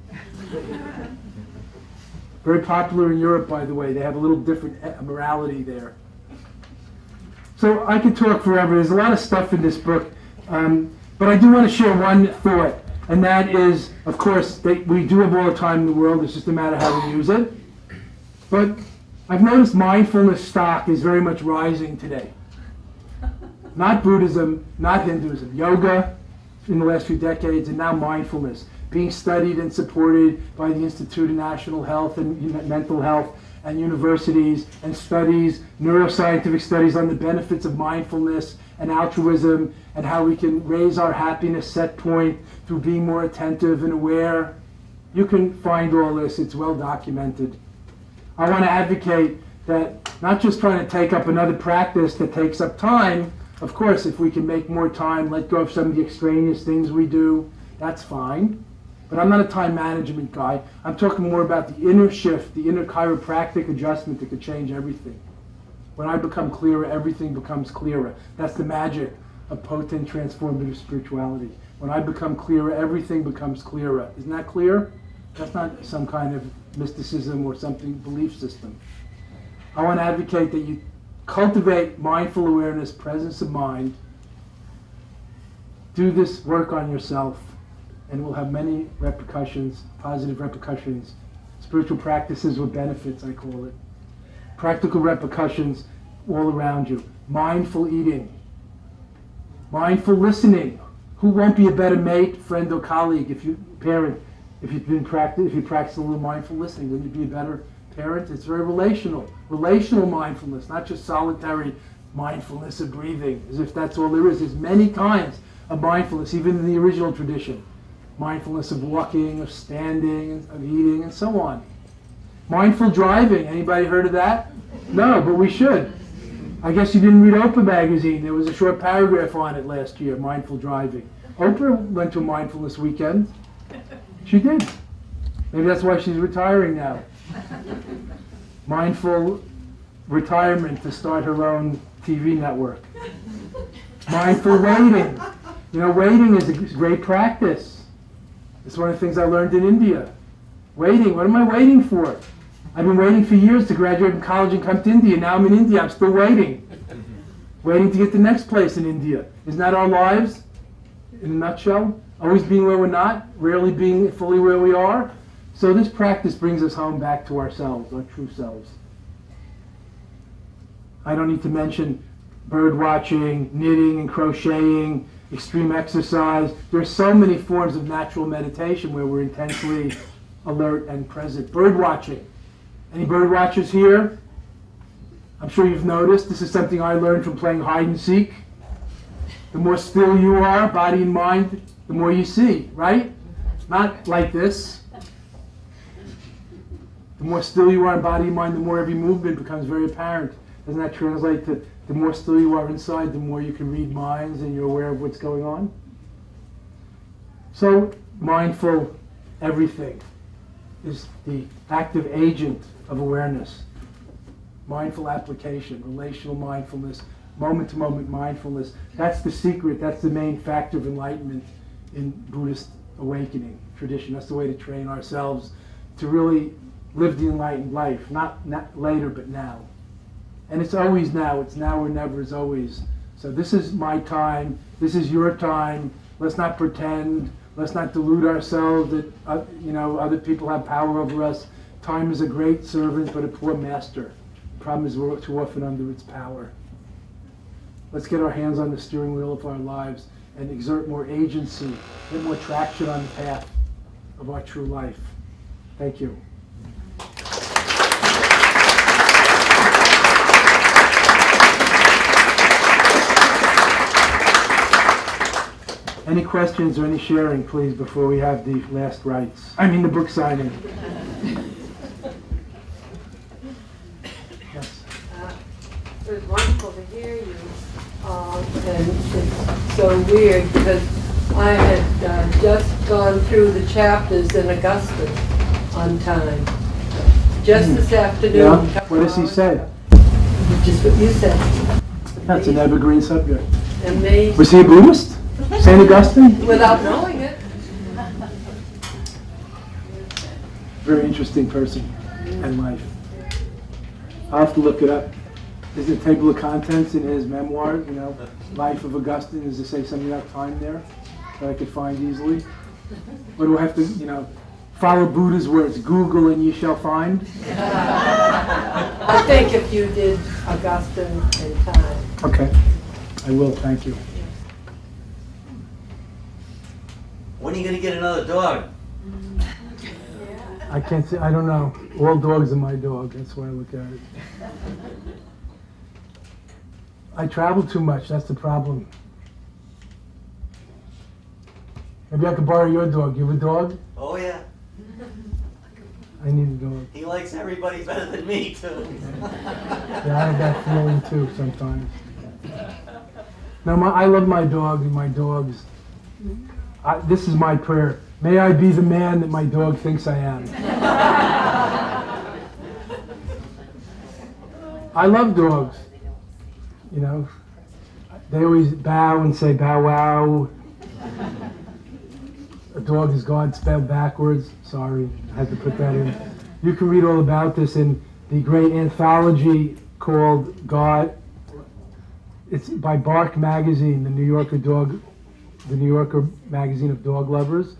Very popular in Europe, by the way. They have a little different morality there. So I could talk forever. There's a lot of stuff in this book. But I do want to share one thought, and that is, of course, we do have all the time in the world. It's just a matter of how we use it. But I've noticed mindfulness stock is very much rising today. Not Buddhism, not Hinduism. Yoga in the last few decades, and now mindfulness, being studied and supported by the Institute of National Health and Mental Health and universities, and studies, neuroscientific studies on the benefits of mindfulness and altruism and how we can raise our happiness set point through being more attentive and aware. You can find all this. It's well documented. I want to advocate that not just trying to take up another practice that takes up time. Of course, if we can make more time, let go of some of the extraneous things we do, that's fine. But I'm not a time management guy. I'm talking more about the inner shift, the inner chiropractic adjustment that could change everything. When I become clearer, everything becomes clearer. That's the magic of potent transformative spirituality. When I become clearer, everything becomes clearer. Isn't that clear? That's not some kind of mysticism or something, belief system. I want to advocate that you cultivate mindful awareness, presence of mind. Do this work on yourself, and it will have many repercussions, positive repercussions. Spiritual practices with benefits, I call it. Practical repercussions all around you. Mindful eating. Mindful listening. Who won't be a better mate, friend, or colleague if you practice a little mindful listening? Wouldn't you be a better parent? It's very relational. Relational mindfulness, not just solitary mindfulness of breathing, as if that's all there is. There's many kinds of mindfulness, even in the original tradition. Mindfulness of walking, of standing, of eating, and so on. Mindful driving. Anybody heard of that? No, but we should. I guess you didn't read Oprah magazine. There was a short paragraph on it last year, mindful driving. Oprah went to a mindfulness weekend. She did. Maybe that's why she's retiring now. Mindful retirement to start her own TV network. Mindful waiting. Waiting is a great practice. It's one of the things I learned in India. Waiting. What am I waiting for? I've been waiting for years to graduate from college and come to India. Now I'm in India. I'm still waiting. Waiting to get the next place in India. Isn't that our lives? In a nutshell? Always being where we're not, rarely being fully where we are. So this practice brings us home back to ourselves, our true selves. I don't need to mention bird watching, knitting and crocheting, extreme exercise. There are so many forms of natural meditation where we're intensely alert and present. Bird watching. Any bird watchers here? I'm sure you've noticed. This is something I learned from playing hide and seek. The more still you are, body and mind, the more you see, right? Not like this. The more still you are in body and mind, the more every movement becomes very apparent. Doesn't that translate to the more still you are inside, the more you can read minds and you're aware of what's going on? So, mindful everything. is the active agent of awareness. Mindful application, relational mindfulness, moment-to-moment mindfulness. That's the secret, that's the main factor of enlightenment in Buddhist awakening tradition. That's the way to train ourselves to really live the enlightened life, not later, but now. And it's always now. It's now or never is always. So this is my time. This is your time. Let's not pretend. Let's not delude ourselves that other people have power over us. Time is a great servant, but a poor master. The problem is we're too often under its power. Let's get our hands on the steering wheel of our lives and exert more agency, get more traction on the path of our true life. Thank you. Any questions or any sharing, please, before we have the last rites? The book signing. Yes. It was wonderful to hear you. And it's so weird because I had just gone through the chapters in Augustine on time. Just this afternoon. Yeah. What does he say? Just what you said. That's an evergreen subject. Amazing. Was he a Buddhist? St. Augustine? Without knowing it. Very interesting person and life. I'll have to look it up. Is there a table of contents in his memoir, Life of Augustine? Does it say something about time there that I could find easily? Or do I have to, follow Buddha's words, Google and ye shall find? I think if you did Augustine in time. Okay, I will, thank you. When are you going to get another dog? I can't say, I don't know. All dogs are my dog, that's why I look at it. I travel too much, that's the problem. Maybe I could borrow your dog. You have a dog? Oh yeah. I need a dog. He likes everybody better than me too. Yeah, I have that feeling too sometimes. No, I love my dog and my dogs. This is my prayer. May I be the man that my dog thinks I am. I love dogs. They always bow and say bow wow. A dog is God spelled backwards. Sorry, I had to put that in. You can read all about this in the great anthology called God. It's by Bark Magazine, the New Yorker magazine of dog lovers.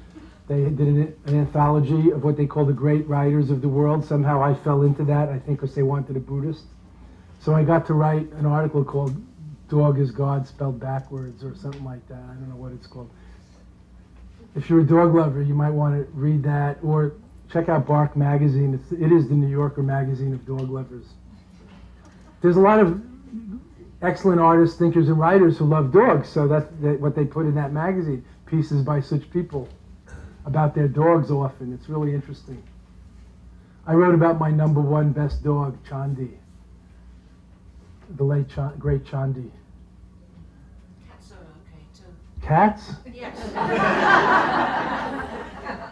They did an anthology of what they call the great writers of the world. Somehow I fell into that, I think because they wanted a Buddhist. So I got to write an article called Dog is God spelled backwards or something like that. I don't know what it's called. If you're a dog lover, you might want to read that or check out Bark Magazine. It is the New Yorker magazine of dog lovers. There's a lot of excellent artists, thinkers, and writers who love dogs, so that's what they put in that magazine, pieces by such people about their dogs often. It's really interesting. I wrote about my number one best dog, Chandi, the late great Chandi. Cats are okay too. Cats? Yes.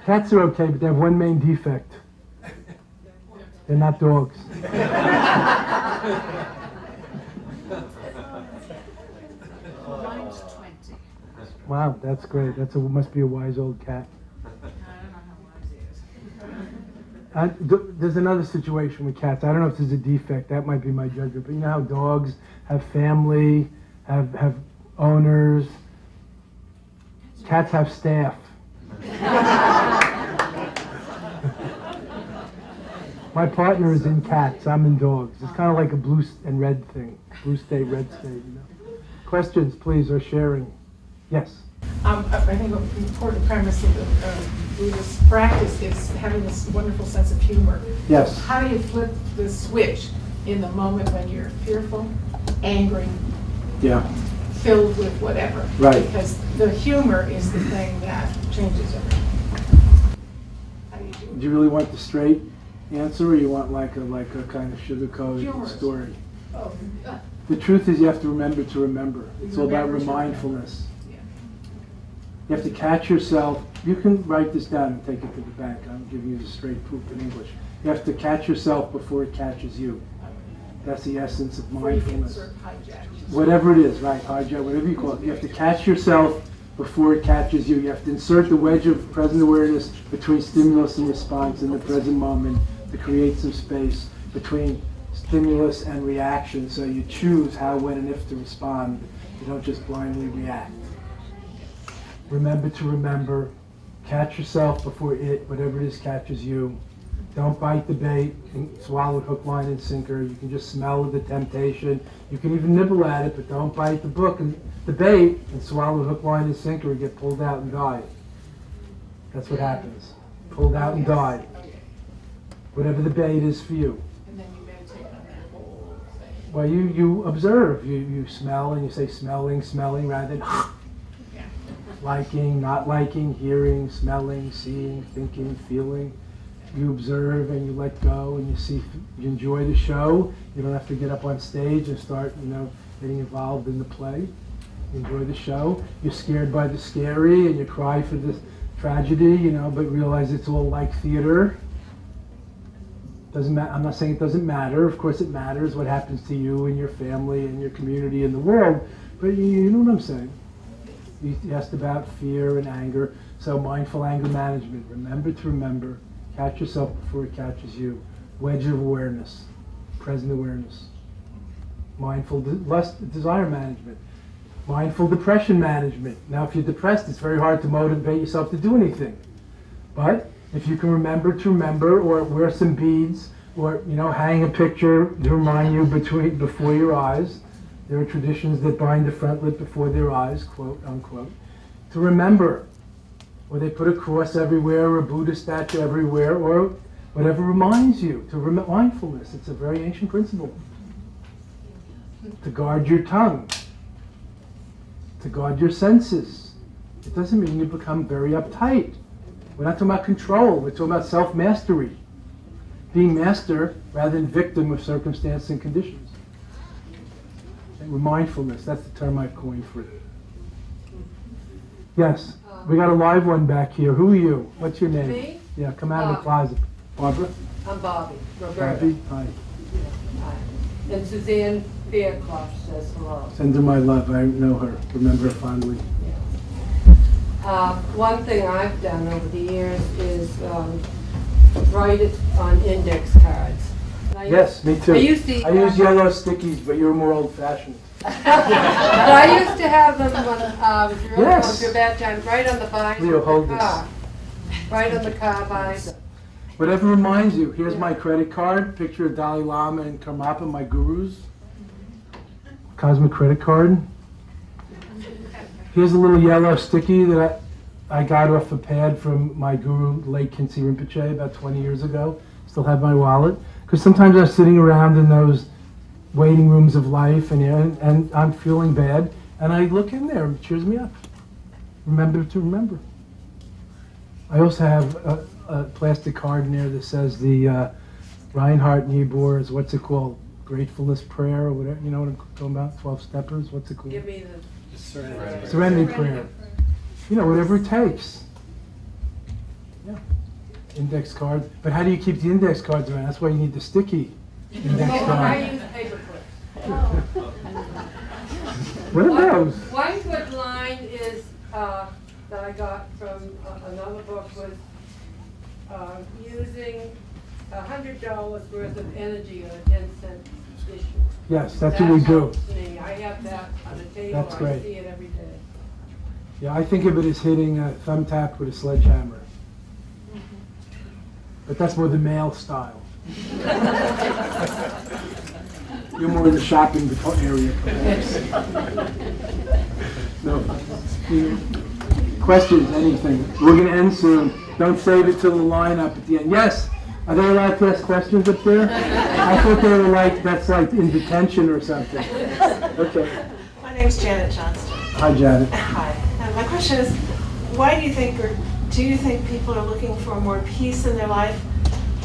Cats are okay, but they have one main defect. They're not dogs. Mine's 20. Wow, that's great. Must be a wise old cat. I don't know how wise he is. There's another situation with cats. I don't know if there's a defect. That might be my judgment. But you know how dogs have family, have owners. Cats have staff. My partner is in cats. I'm in dogs. It's kind of like a blue and red thing. Blue state, red state. Questions, please, or sharing. Yes. I think an important premise of the Buddhist practice is having this wonderful sense of humor. Yes. How do you flip the switch in the moment when you're fearful, angry, Yeah. filled with whatever? Right. Because the humor is the thing that changes everything. How do you do it? Do you really want the straight answer, or you want like a kind of sugar-coated Humorous. story? Oh, The truth is, you have to remember to remember. It's all about Remember to mindfulness. yeah. You have to catch yourself. You can write this down and take it to the bank. I'm giving you the straight proof in English. You have to catch yourself before it catches you. That's the essence of Before you get mindfulness. sort of hijacked. Whatever it is, right, hijack, whatever you call it. You have to catch yourself before it catches you. You have to insert the wedge of present awareness between stimulus and response in the present moment to create some space between stimulus and reaction, so you choose how, when, and if to respond. You don't just blindly react. Remember to remember. Catch yourself before it, whatever it is, catches you. Don't bite the bait and swallow it hook, line, and sinker. You can just smell the temptation. You can even nibble at it, but don't bite the book and the bait and swallow it hook, line, and sinker and get pulled out and die. That's what happens. Pulled out and die. Whatever the bait is for you. And then you meditate on that whole thing. Well, you observe. You smell and you say smelling rather than liking, not liking, hearing, smelling, seeing, thinking, feeling. You observe and you let go and you see, you enjoy the show. You don't have to get up on stage and start, getting involved in the play. You enjoy the show. You're scared by the scary and you cry for the tragedy, but realize it's all like theater. Doesn't matter. I'm not saying it doesn't matter. Of course it matters what happens to you and your family and your community and the world. But you know what I'm saying. You asked about fear and anger. So mindful anger management. Remember to remember. Catch yourself before it catches you. Wedge of awareness. Present awareness. Mindful lust, desire management. Mindful depression management. Now if you're depressed, it's very hard to motivate yourself to do anything. But if you can remember to remember, or wear some beads, or hang a picture to remind you before your eyes. There are traditions that bind the frontlet before their eyes, quote unquote, to remember. Or they put a cross everywhere, or a Buddha statue everywhere, or whatever reminds you. To mindfulness, it's a very ancient principle. To guard your tongue. To guard your senses. It doesn't mean you become very uptight. We're not talking about control, we're talking about self-mastery. Being master rather than victim of circumstance and conditions. And with mindfulness, that's the term I've coined for it. Yes, we got a live one back here. Who are you? What's your name? Me? Yeah, come out of the closet. Barbara? I'm Bobby, Roberta. Bobby? Hi. Hi. And Suzanne Fairclough says hello. Send her my love. I know her. Remember her fondly. One thing I've done over the years is write it on index cards. Yes, me too. I used to, I use yellow stickies, but you're more old-fashioned. but I used to have them when if you really Yes. going through a bad time, right on the visor Leo, of hold the this. car. Right on the car visor. Whatever reminds you. Here's my credit card, picture of Dalai Lama and Karmapa, my gurus. Cosmic credit card. Here's a little yellow sticky that I got off a pad from my guru, late Khyentse Rinpoche, about 20 years ago. Still have my wallet. Because sometimes I'm sitting around in those waiting rooms of life and I'm feeling bad. And I look in there and it cheers me up. Remember to remember. I also have a plastic card in there that says the Reinhard Niebuhr's, what's it called? Gratefulness prayer or whatever. You know what I'm talking about? 12 steppers? What's it called? Give me the Serenity prayer. Whatever it takes. Yeah. Index card. But how do you keep the index cards around? That's why you need the sticky index I card. use paper clips. What are those? One good line is that I got from another book was using $100 worth of energy on a 10-cent issue. Yes, that's what we do. helps me. I have that on the table. That's great. I see it every day. Yeah, I think of it as hitting a thumbtack with a sledgehammer. But that's more the male style. You're more in the shopping area, perhaps. No. Questions, anything? We're going to end soon. Don't save it till the lineup at the end. Yes? Are they allowed to ask questions up there? I thought they were that's like in detention or something. Okay. My name's Janet Johnston. Hi, Janet. Hi. And my question is, why do you think, or do you think people are looking for more peace in their life,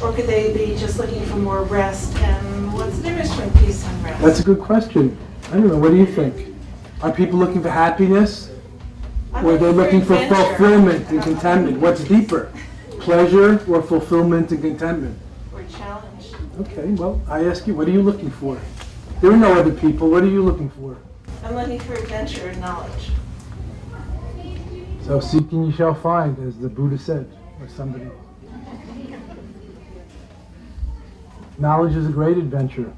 or could they be just looking for more rest? And what's the difference between peace and rest? That's a good question. I don't know. What do you think? Are people looking for happiness? I'm Or they're looking for adventure. fulfillment and contentment. What's deeper? Pleasure or fulfillment and contentment? Or challenge. Okay, well, I ask you, what are you looking for? There are no other people. What are you looking for? I'm looking for adventure and knowledge. So seeking you shall find, as the Buddha said, or somebody. Knowledge is a great adventure.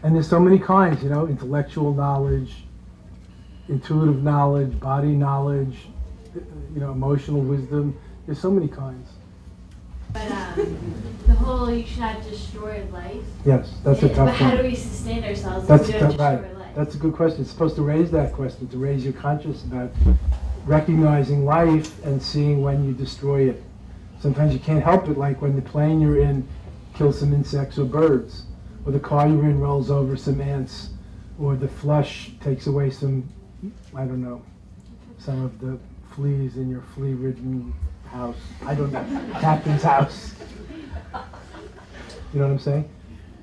And there's so many kinds, you know, intellectual knowledge, intuitive knowledge, body knowledge, you know, emotional wisdom. There's so many kinds. But the whole you should not destroy life. Yes, that's a But tough how do one. we sustain ourselves if That's we don't right. destroy life? That's a good question. It's supposed to raise that question, to raise your conscience about recognizing life and seeing when you destroy it. Sometimes you can't help it, like when the plane you're in kills some insects or birds, or the car you're in rolls over some ants, or the flush takes away some, I don't know, some of the fleas in your flea-ridden house. I don't know, captain's house. You know what I'm saying?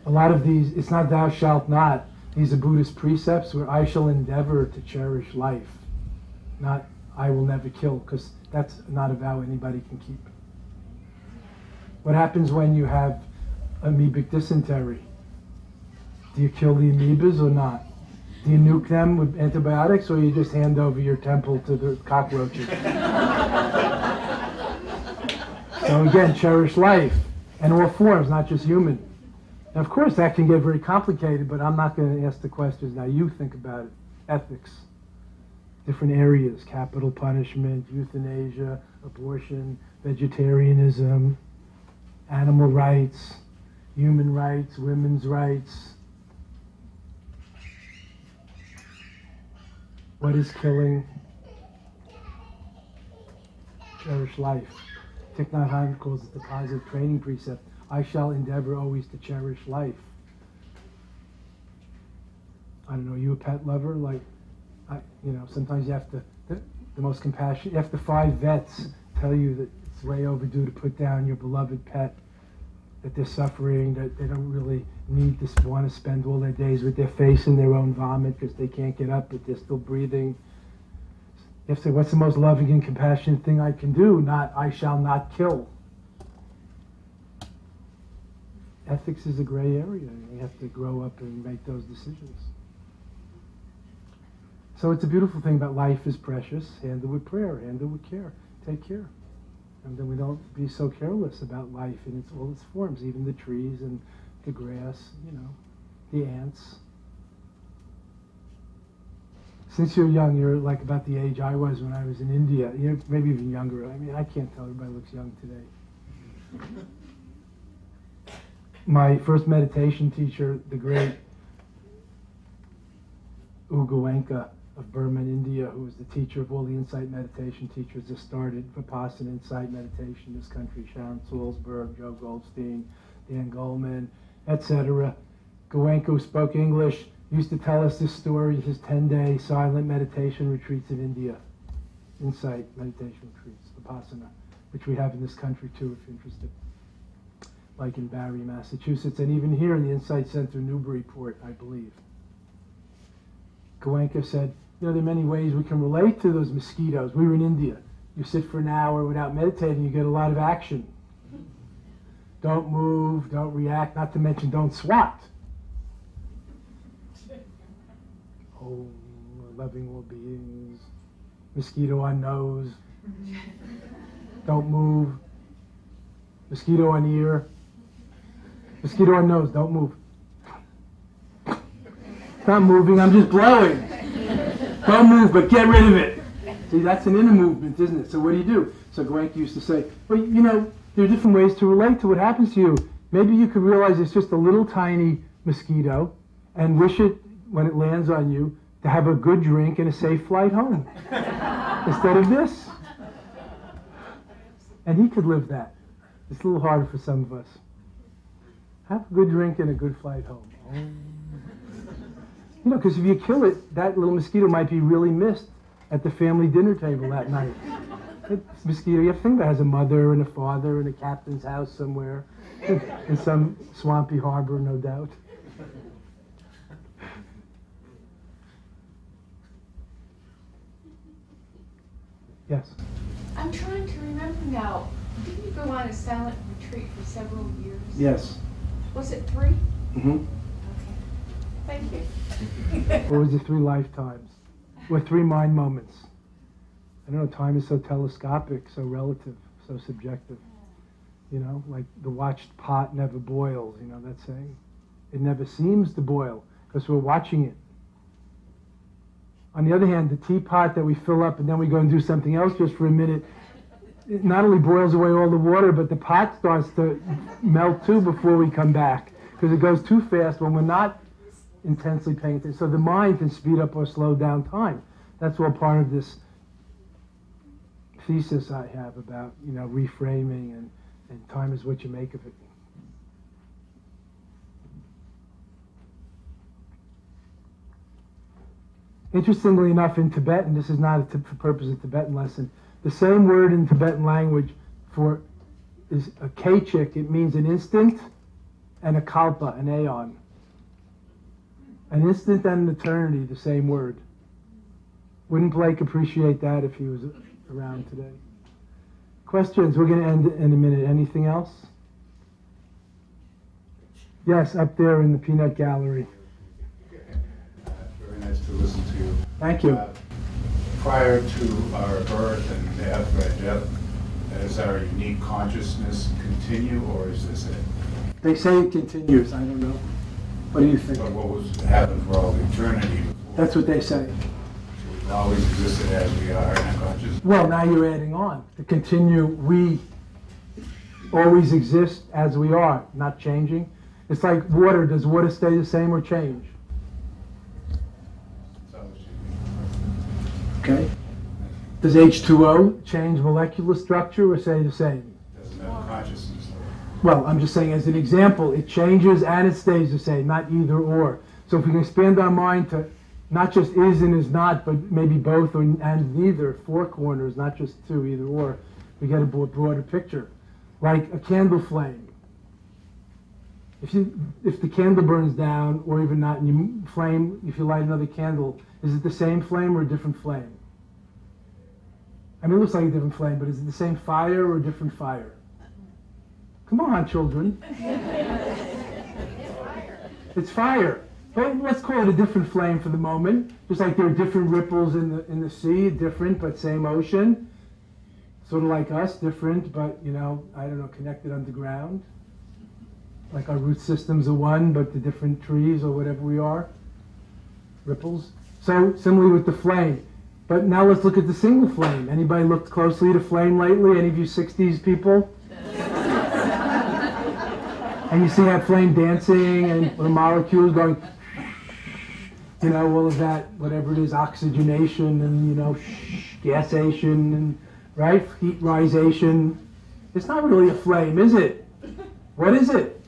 A lot of these, it's not thou shalt not. These are Buddhist precepts where I shall endeavor to cherish life, not I will never kill, because that's not a vow anybody can keep. What happens when you have amoebic dysentery? Do you kill the amoebas or not? Do you nuke them with antibiotics, or you just hand over your temple to the cockroaches? So again, cherish life, and all forms, not just human. And of course, that can get very complicated, but I'm not going to ask the questions now. You think about it. Ethics, different areas, capital punishment, euthanasia, abortion, vegetarianism, animal rights, human rights, women's rights. What is killing? Cherish life. Thich Nhat Hanh calls it the positive training precept. I shall endeavor always to cherish life. I don't know, are you a pet lover? Like, you know, sometimes you have to, the most compassionate, after 5 vets tell you that it's way overdue to put down your beloved pet, that they're suffering, that they don't really need to want to spend all their days with their face in their own vomit because they can't get up, but they're still breathing. You have to say, what's the most loving and compassionate thing I can do? Not, I shall not kill. Ethics is a gray area. You have to grow up and make those decisions. So it's a beautiful thing about life is precious. Handle with prayer, handle with care. Take care. And then we don't be so careless about life in all its forms, even the trees and the grass, you know, the ants. Since you're young, you're like about the age I was when I was in India. You're maybe even younger. I mean, I can't tell. Everybody looks young today. My first meditation teacher, the great Ugawenka of Burma, India, who was the teacher of all the insight meditation teachers that started Vipassana insight meditation in this country, Sharon Salzberg, Joe Goldstein, Dan Goleman, etc. Goenka, who spoke English, used to tell us this story, his 10-day silent meditation retreats in India, insight meditation retreats, Vipassana, which we have in this country too, if you're interested, like in Barre, Massachusetts, and even here in the Insight Center, Newburyport, I believe. Goenka said, you know, there are many ways we can relate to those mosquitoes. We were in India. You sit for an hour without meditating, you get a lot of action. Don't move, don't react, not to mention don't swat. Oh, loving all beings, mosquito on nose, don't move, mosquito on ear, mosquito on nose, don't move. Not moving, I'm just blowing. Don't move, but get rid of it. See, that's an inner movement, isn't it? So what do? So Goenka used to say, well, you know, there are different ways to relate to what happens to you. Maybe you could realize it's just a little tiny mosquito and wish it, when it lands on you, to have a good drink and a safe flight home instead of this. And he could live that. It's a little harder for some of us. Have a good drink and a good flight home. Oh. You know, because if you kill it, that little mosquito might be really missed at the family dinner table that night. It's mosquito, you have to think about it, has a mother and a father in a captain's house somewhere, in some swampy harbor, no doubt. Yes. I'm trying to remember now. Didn't you go on a silent retreat for several years? Yes. Was it 3? Mm-hmm. Okay. Thank you. Or was it 3 lifetimes? Or 3 mind moments? I don't know, time is so telescopic, so relative, so subjective. You know, like the watched pot never boils, you know that saying? It never seems to boil because we're watching it. On the other hand, the teapot that we fill up and then we go and do something else just for a minute, it not only boils away all the water, but the pot starts to melt too before we come back because it goes too fast when we're not intensely paying attention. So the mind can speed up or slow down time. That's all part of this thesis I have about, you know, reframing and time is what you make of it. Interestingly enough, in Tibetan, this is not for purpose of Tibetan lesson, the same word in Tibetan language for is a kachik. It means an instant and a kalpa, an aeon. An instant and an eternity, the same word. Wouldn't Blake appreciate that if he was around today? Questions? We're going to end in a minute. Anything else? Yes, up there in the peanut gallery. Very nice to listen to you. Thank you. Prior to our birth and after our death, does our unique consciousness continue, or is this it? They say it continues. I don't know. What do you think? But what was happened for all eternity before? That's what they say. So we've always existed as we are in our consciousness. Well, now you're adding on. To continue, we always exist as we are, not changing. It's like water. Does water stay the same or change? It's always changing. Okay. Does H2O change molecular structure or stay the same? Doesn't have consciousness. Well, I'm just saying as an example, it changes and it stays the same, not either or. So if we can expand our mind to not just is and is not, but maybe both or and neither, 4 corners, not just 2, either or, we get a broader picture. Like a candle flame. If the candle burns down, or even not, and you flame, if you light another candle, is it the same flame or a different flame? I mean, it looks like a different flame, but is it the same fire or a different fire? Come on, children. It's fire. But let's call it a different flame for the moment. Just like there are different ripples in the sea, different but same ocean. Sort of like us, different but, you know, I don't know, connected underground. Like our root systems are one, but the different trees or whatever we are. Ripples. So similarly with the flame. But now let's look at the single flame. Anybody looked closely at a flame lately? Any of you 60s people? And you see that flame dancing and the molecules going, you know, all of that, whatever it is, oxygenation and, you know, gasation and, right, heat risation. It's not really a flame, is it? What is it?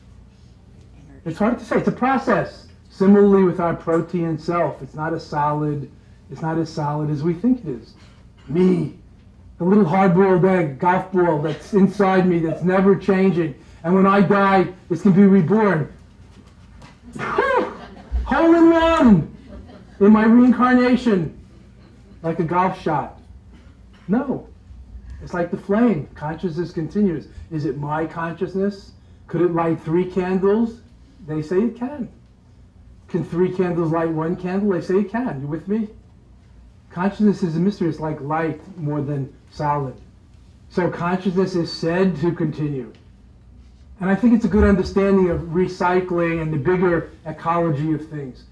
It's hard to say. It's a process. Similarly with our protein self, it's not a solid. It's not as solid as we think it is. Me, the little hard-boiled egg, golf ball that's inside me that's never changing. And when I die, this can be reborn. Hole in one in my reincarnation, like a golf shot. No, it's like the flame. Consciousness continues. Is it my consciousness? Could it light 3 candles? They say it can. Can 3 candles light 1 candle? They say it can. You with me? Consciousness is a mystery. It's like light more than solid. So consciousness is said to continue. And I think it's a good understanding of recycling and the bigger ecology of things.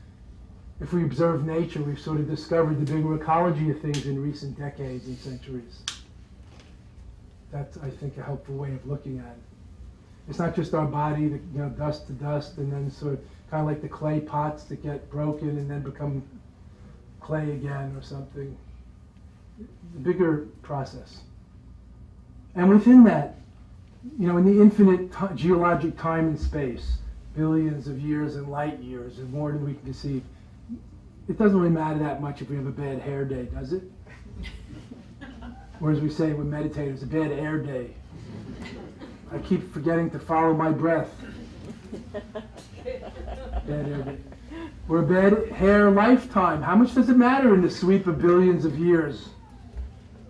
If we observe nature, we've sort of discovered the bigger ecology of things in recent decades and centuries. That's, I think, a helpful way of looking at it. It's not just our body, that, you know, dust to dust, and then sort of kind of like the clay pots that get broken and then become clay again or something. The bigger process. And within that, you know, in the infinite geologic time and space, billions of years and light years, and more than we can conceive, it doesn't really matter that much if we have a bad hair day, does it? Or as we say when meditators, a bad air day. I keep forgetting to follow my breath. Bad air day. Or a bad hair lifetime. How much does it matter in the sweep of billions of years?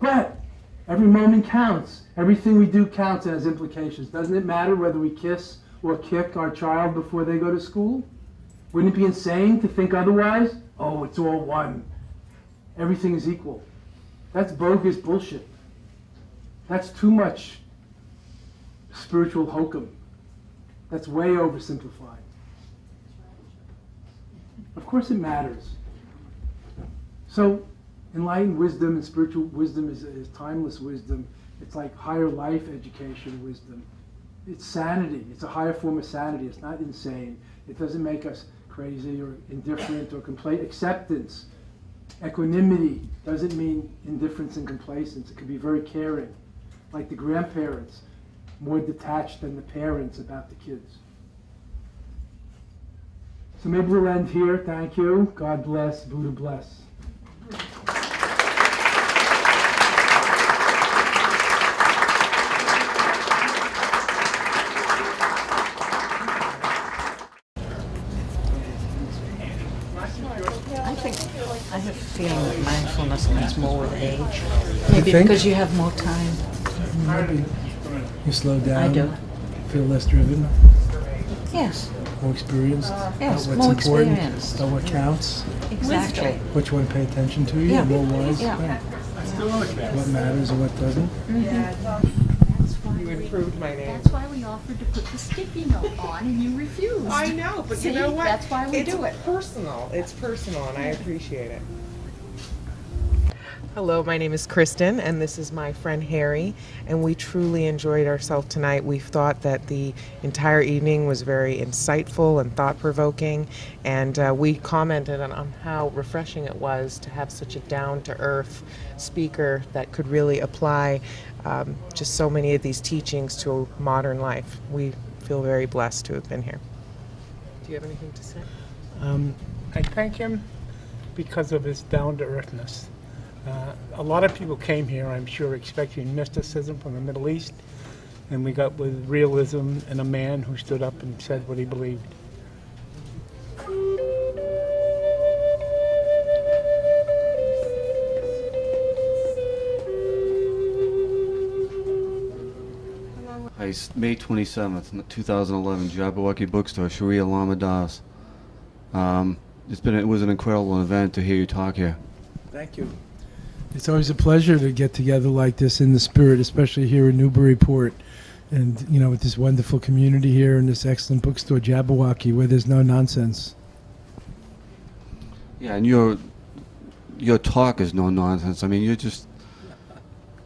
But Every moment counts. Everything we do counts and has implications. Doesn't it matter whether we kiss or kick our child before they go to school? Wouldn't it be insane to think otherwise? Oh, it's all one. Everything is equal. That's bogus bullshit. That's too much spiritual hokum. That's way oversimplified. Of course it matters. So, enlightened wisdom and spiritual wisdom is timeless wisdom. It's like higher life education wisdom. It's sanity. It's a higher form of sanity. It's not insane. It doesn't make us crazy or indifferent or complain. Acceptance, equanimity doesn't mean indifference and complacence. It can be very caring. Like the grandparents, more detached than the parents about the kids. So maybe we'll end here. Thank you. God bless. Buddha bless. I have a feeling that mindfulness comes more with age. Maybe think? because you have more time. Maybe. You slow down. I do. Feel less driven. Yes, More experienced. yes, What's more important. experience. What counts. Exactly. Which one pay attention to. Yeah. More wise. Yeah. What matters and what doesn't. You improved my name. That's why we offered to put the sticky note on and you refused. I know, but See, you know what? that's why we it's do it. Personal. It's personal, and I appreciate it. Hello, my name is Kristen, and this is my friend Harry, and we truly enjoyed ourselves tonight. We thought that the entire evening was very insightful and thought-provoking, and we commented on how refreshing it was to have such a down-to-earth speaker that could really apply just so many of these teachings to modern life. We feel very blessed to have been here. Do you have anything to say? I thank him because of his down-to-earthness. A lot of people came here, I'm sure, expecting mysticism from the Middle East, and we got with realism and a man who stood up and said what he believed. May 27th, 2011, Jabberwocky Bookstore, Sharia Lama Das. It was an incredible event to hear you talk here. Thank you. It's always a pleasure to get together like this in the spirit, especially here in Newburyport, and with this wonderful community here and this excellent bookstore, Jabberwocky, where there's no nonsense. Yeah, and your talk is no nonsense. I mean,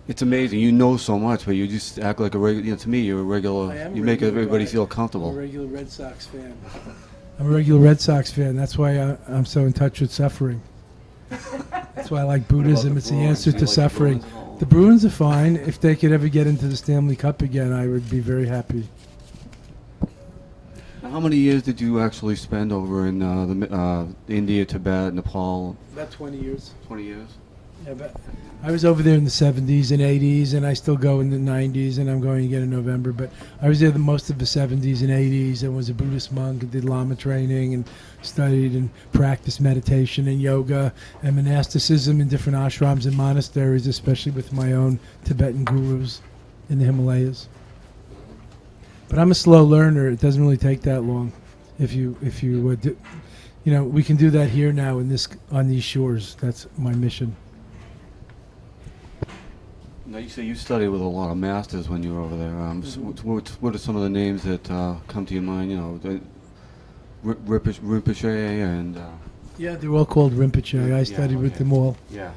it's amazing. You know so much, but you just act like a regular. To me, you're a regular. You make everybody feel comfortable. I'm a regular Red Sox fan. I'm a regular Red Sox fan. That's why I'm so in touch with suffering. That's why I like Buddhism. It's the answer to suffering. The Bruins are fine. If they could ever get into the Stanley Cup again, I would be very happy. Now, how many years did you actually spend over in India, Tibet, Nepal? About 20 years. 20 years? Yeah, but I was over there in the 70s and 80s, and I still go in the 90s, and I'm going again in November. But I was there the most of the 70s and 80s and was a Buddhist monk and did Lama training and studied and practiced meditation and yoga and monasticism in different ashrams and monasteries, especially with my own Tibetan gurus in the Himalayas. But I'm a slow learner. It doesn't really take that long. If you we can do that here now on these shores. That's my mission. Now, you say you studied with a lot of masters when you were over there. What are some of the names that come to your mind? Rinpoche and... Yeah, they're all called Rinpoche. I studied with them all. Yeah.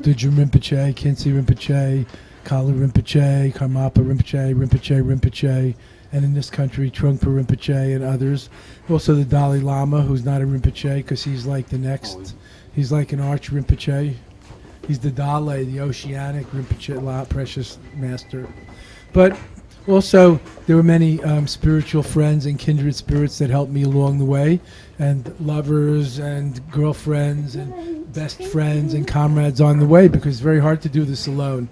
Dudjom Rinpoche, Khyentse Rinpoche, Kala Rinpoche, Karmapa Rinpoche, and in this country, Trungpa Rinpoche and others. Also the Dalai Lama, who's not a Rinpoche because he's like the next. He's like an arch Rinpoche. He's the Dalai, the oceanic Rinpoche, precious master. But also, there were many spiritual friends and kindred spirits that helped me along the way, and lovers and girlfriends and best friends and comrades on the way, because it's very hard to do this alone.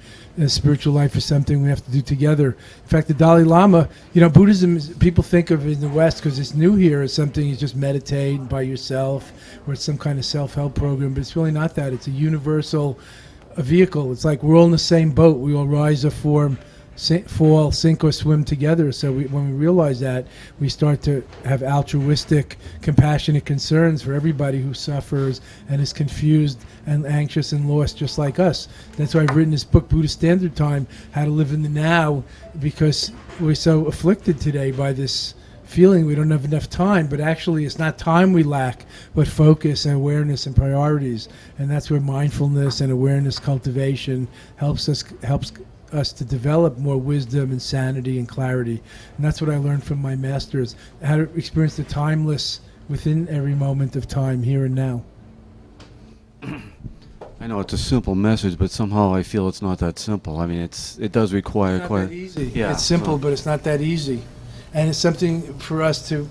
Spiritual life is something we have to do together. In fact, the Dalai Lama, Buddhism, people think of in the West, because it's new here, as something you just meditate by yourself, or it's some kind of self-help program, but it's really not that. It's a universal a vehicle. It's like we're all in the same boat. We all rise or fall, sink or swim together. So when we realize that, we start to have altruistic, compassionate concerns for everybody who suffers and is confused and anxious and lost just like us. That's why I've written this book, Buddhist Standard Time, How to Live in the Now, because we're so afflicted today by this feeling we don't have enough time, but actually it's not time we lack, but focus and awareness and priorities. And that's where mindfulness and awareness cultivation helps us to develop more wisdom and sanity and clarity. And that's what I learned from my masters, how to experience the timeless within every moment of time, here and now. I know it's a simple message, but somehow I feel it's not that simple. I mean, it does require It's not quite. that easy. Yeah, It's simple, no. but it's not that easy. And it's something for us to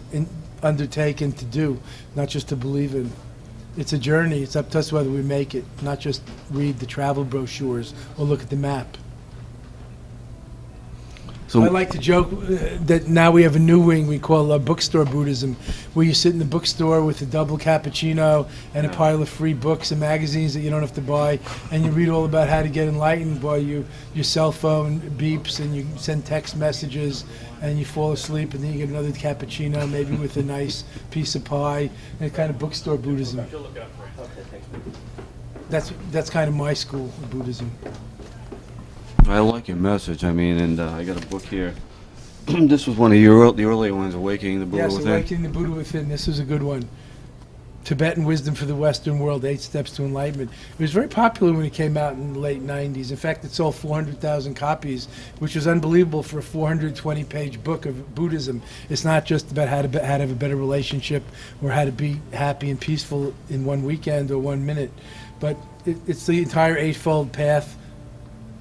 undertake and to do, not just to believe in. It's a journey. It's up to us whether we make it, not just read the travel brochures or look at the map. So I like to joke that now we have a new wing we call bookstore Buddhism, where you sit in the bookstore with a double cappuccino and a pile of free books and magazines that you don't have to buy, and you read all about how to get enlightened while your cell phone beeps and you send text messages and you fall asleep, and then you get another cappuccino, maybe with a nice piece of pie, and kind of bookstore Buddhism. That's kind of my school of Buddhism. I like your message. I mean, and I got a book here. This was one of your the earlier ones, Awakening the Buddha Yes, Within. Awakening the Buddha Within. This is a good one. Tibetan Wisdom for the Western World, 8 Steps to Enlightenment. It was very popular when it came out in the late 90s. In fact, it sold 400,000 copies, which was unbelievable for a 420-page book of Buddhism. It's not just about how to have a better relationship or how to be happy and peaceful in one weekend or 1 minute, but it's the entire eightfold path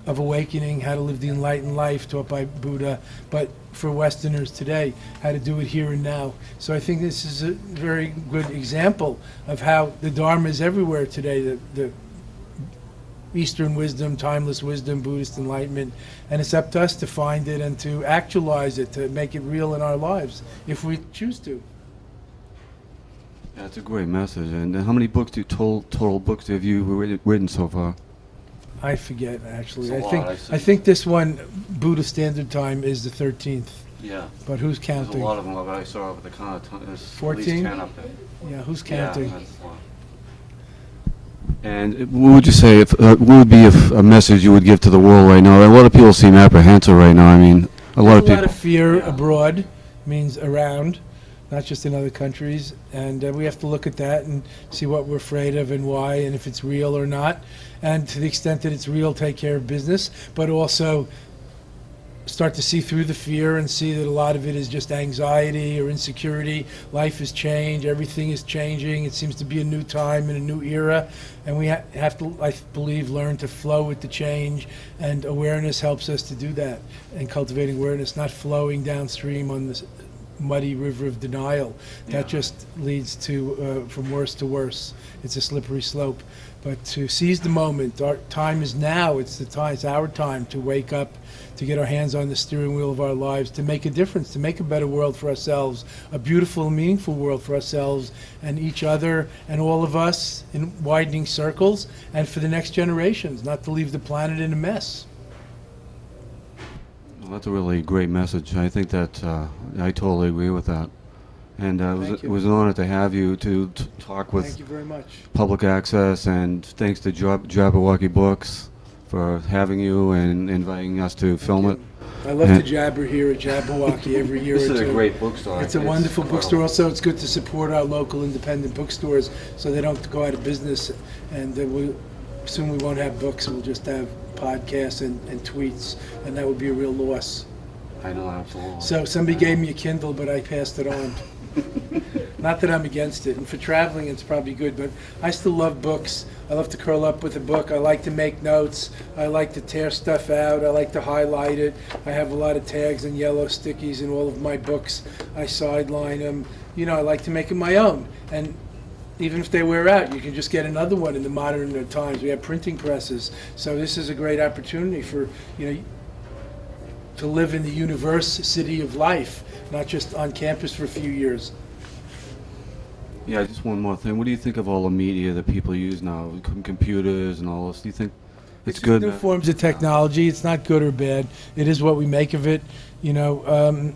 of awakening, how to live the enlightened life taught by Buddha, but for Westerners today, how to do it here and now. So I think this is a very good example of how the Dharma is everywhere today, the Eastern wisdom, timeless wisdom, Buddhist enlightenment, and it's up to us to find it and to actualize it, to make it real in our lives, if we choose to. That's a great message. And how many books total books have you written so far? I forget, actually. It's a I lot, think I think this one, Buddha Standard Time, is the 13th. Yeah. But who's There's counting? a lot of them I saw over the counter. There's 14? at least 10 up there. Yeah, who's counting? Yeah, that's a lot. And what would you say, what would be a message you would give to the world right now? A lot of people seem apprehensive right now. I mean, a lot of people. A lot of fear abroad, means around, not just in other countries. And we have to look at that and see what we're afraid of and why, and if it's real or not. And to the extent that it's real, take care of business, but also start to see through the fear and see that a lot of it is just anxiety or insecurity. Life has changed, everything is changing. It seems to be a new time and a new era, and we have to, I believe, learn to flow with the change, and awareness helps us to do that, and cultivating awareness, not flowing downstream on this muddy river of denial. That just leads to from worse to worse. It's a slippery slope. But to seize the moment, our time is now. It's our time to wake up, to get our hands on the steering wheel of our lives, to make a difference, to make a better world for ourselves, a beautiful and meaningful world for ourselves and each other and all of us in widening circles, and for the next generations, not to leave the planet in a mess. Well, that's a really great message. I think that I totally agree with that. And it was an honor to have you to talk with Thank you very much. Public Access, and thanks to Jabberwocky Books for having you and inviting us to film it. I love to jabber here at Jabberwocky every year or two. This is a great bookstore. It's a wonderful bookstore. Also, it's good to support our local independent bookstores so they don't go out of business. And soon we won't have books. We'll just have podcasts and tweets, and that would be a real loss. I know, absolutely. So somebody gave me a Kindle, but I passed it on. Not that I'm against it, and for traveling it's probably good, but I still love books. I love to curl up with a book. I like to make notes. I like to tear stuff out. I like to highlight it. I have a lot of tags and yellow stickies in all of my books. I sideline them. You know, I like to make them my own. And even if they wear out, you can just get another one in the modern times. We have printing presses. So this is a great opportunity for, to live in the university of life, not just on campus for a few years. Yeah, just one more thing. What do you think of all the media that people use now, computers and all this? Do you think It's just good. new forms of technology. It's not good or bad. It is what we make of it. You know,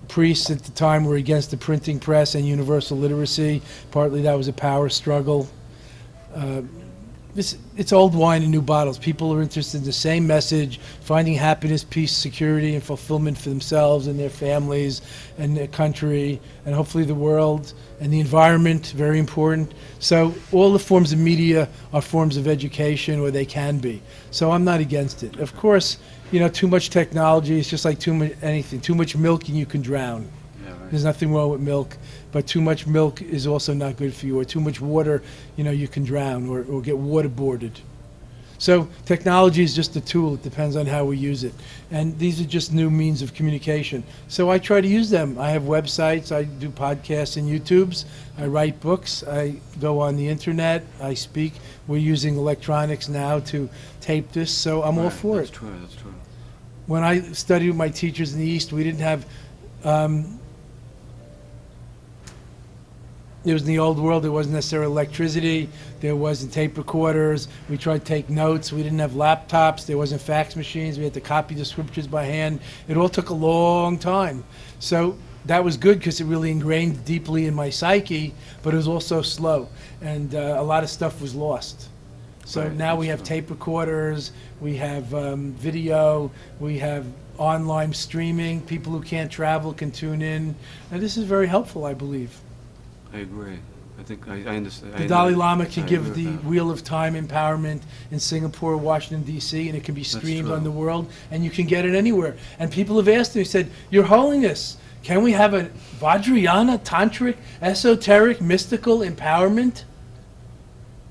priests at the time were against the printing press and universal literacy. Partly that was a power struggle. It's old wine in new bottles. People are interested in the same message, finding happiness, peace, security, and fulfillment for themselves and their families and their country, and hopefully the world and the environment, very important. So all the forms of media are forms of education, or they can be. So I'm not against it. Of course, you know, too much technology is just like too much anything. Too much milk and you can drown. There's nothing wrong with milk, but too much milk is also not good for you, or too much water, you know, you can drown or get waterboarded. So technology is just a tool. It depends on how we use it. And these are just new means of communication. So I try to use them. I have websites, I do podcasts and YouTubes, I write books, I go on the internet, I speak. We're using electronics now to tape this, so I'm all for it. That's true, that's true. When I studied with my teachers in the East, we didn't have it was in the old world. There wasn't necessarily electricity. There wasn't tape recorders. We tried to take notes. We didn't have laptops. There wasn't fax machines. We had to copy the scriptures by hand. It all took a long time. So that was good because it really ingrained deeply in my psyche, but it was also slow. And a lot of stuff was lost. So now we have tape recorders. We have video. We have online streaming. People who can't travel can tune in. And this is very helpful, I believe. I agree. I think I understand. The Dalai Lama can give the Wheel of Time empowerment in Singapore, Washington, D.C., and it can be streamed on the world, and you can get it anywhere. And people have asked me, said, Your Holiness, can we have a Vajrayana, tantric, esoteric, mystical empowerment?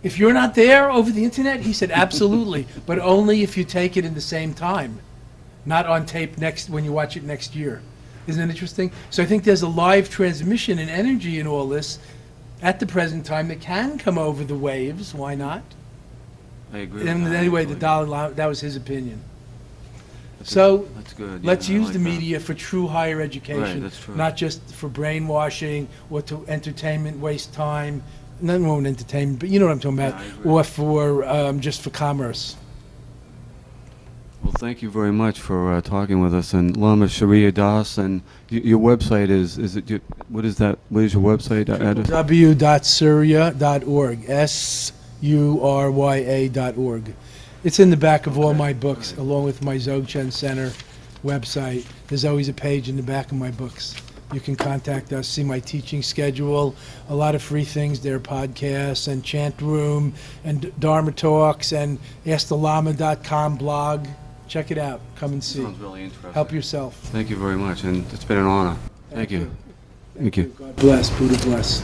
If you're not there over the internet, he said, absolutely, but only if you take it in the same time, not on tape when you watch it next year. Isn't that interesting? So I think there's a live transmission and energy in all this at the present time that can come over the waves. Why not? I agree. And anyway, the Dalai Lama, that was his opinion. So that's good. Let's Yeah, I use like the that. media for true higher education, Right, that's true. not just for brainwashing or to entertainment, waste time. Nothing wrong with entertainment, but you know what I'm talking about, or for just for commerce. Well, thank you very much for talking with us. And Lama Sharia Das, and your website is it? What is that? What is your website address? www.surya.org. surya.org. It's in the back of all my books, along with my Dzogchen Center website. There's always a page in the back of my books. You can contact us, see my teaching schedule, a lot of free things there, podcasts and chant room and Dharma talks and AskTheLama.com blog. Check it out. Come and see. Sounds really interesting. Help yourself. Thank you very much, and it's been an honor. Thank you. Thank you. God bless. Buddha bless.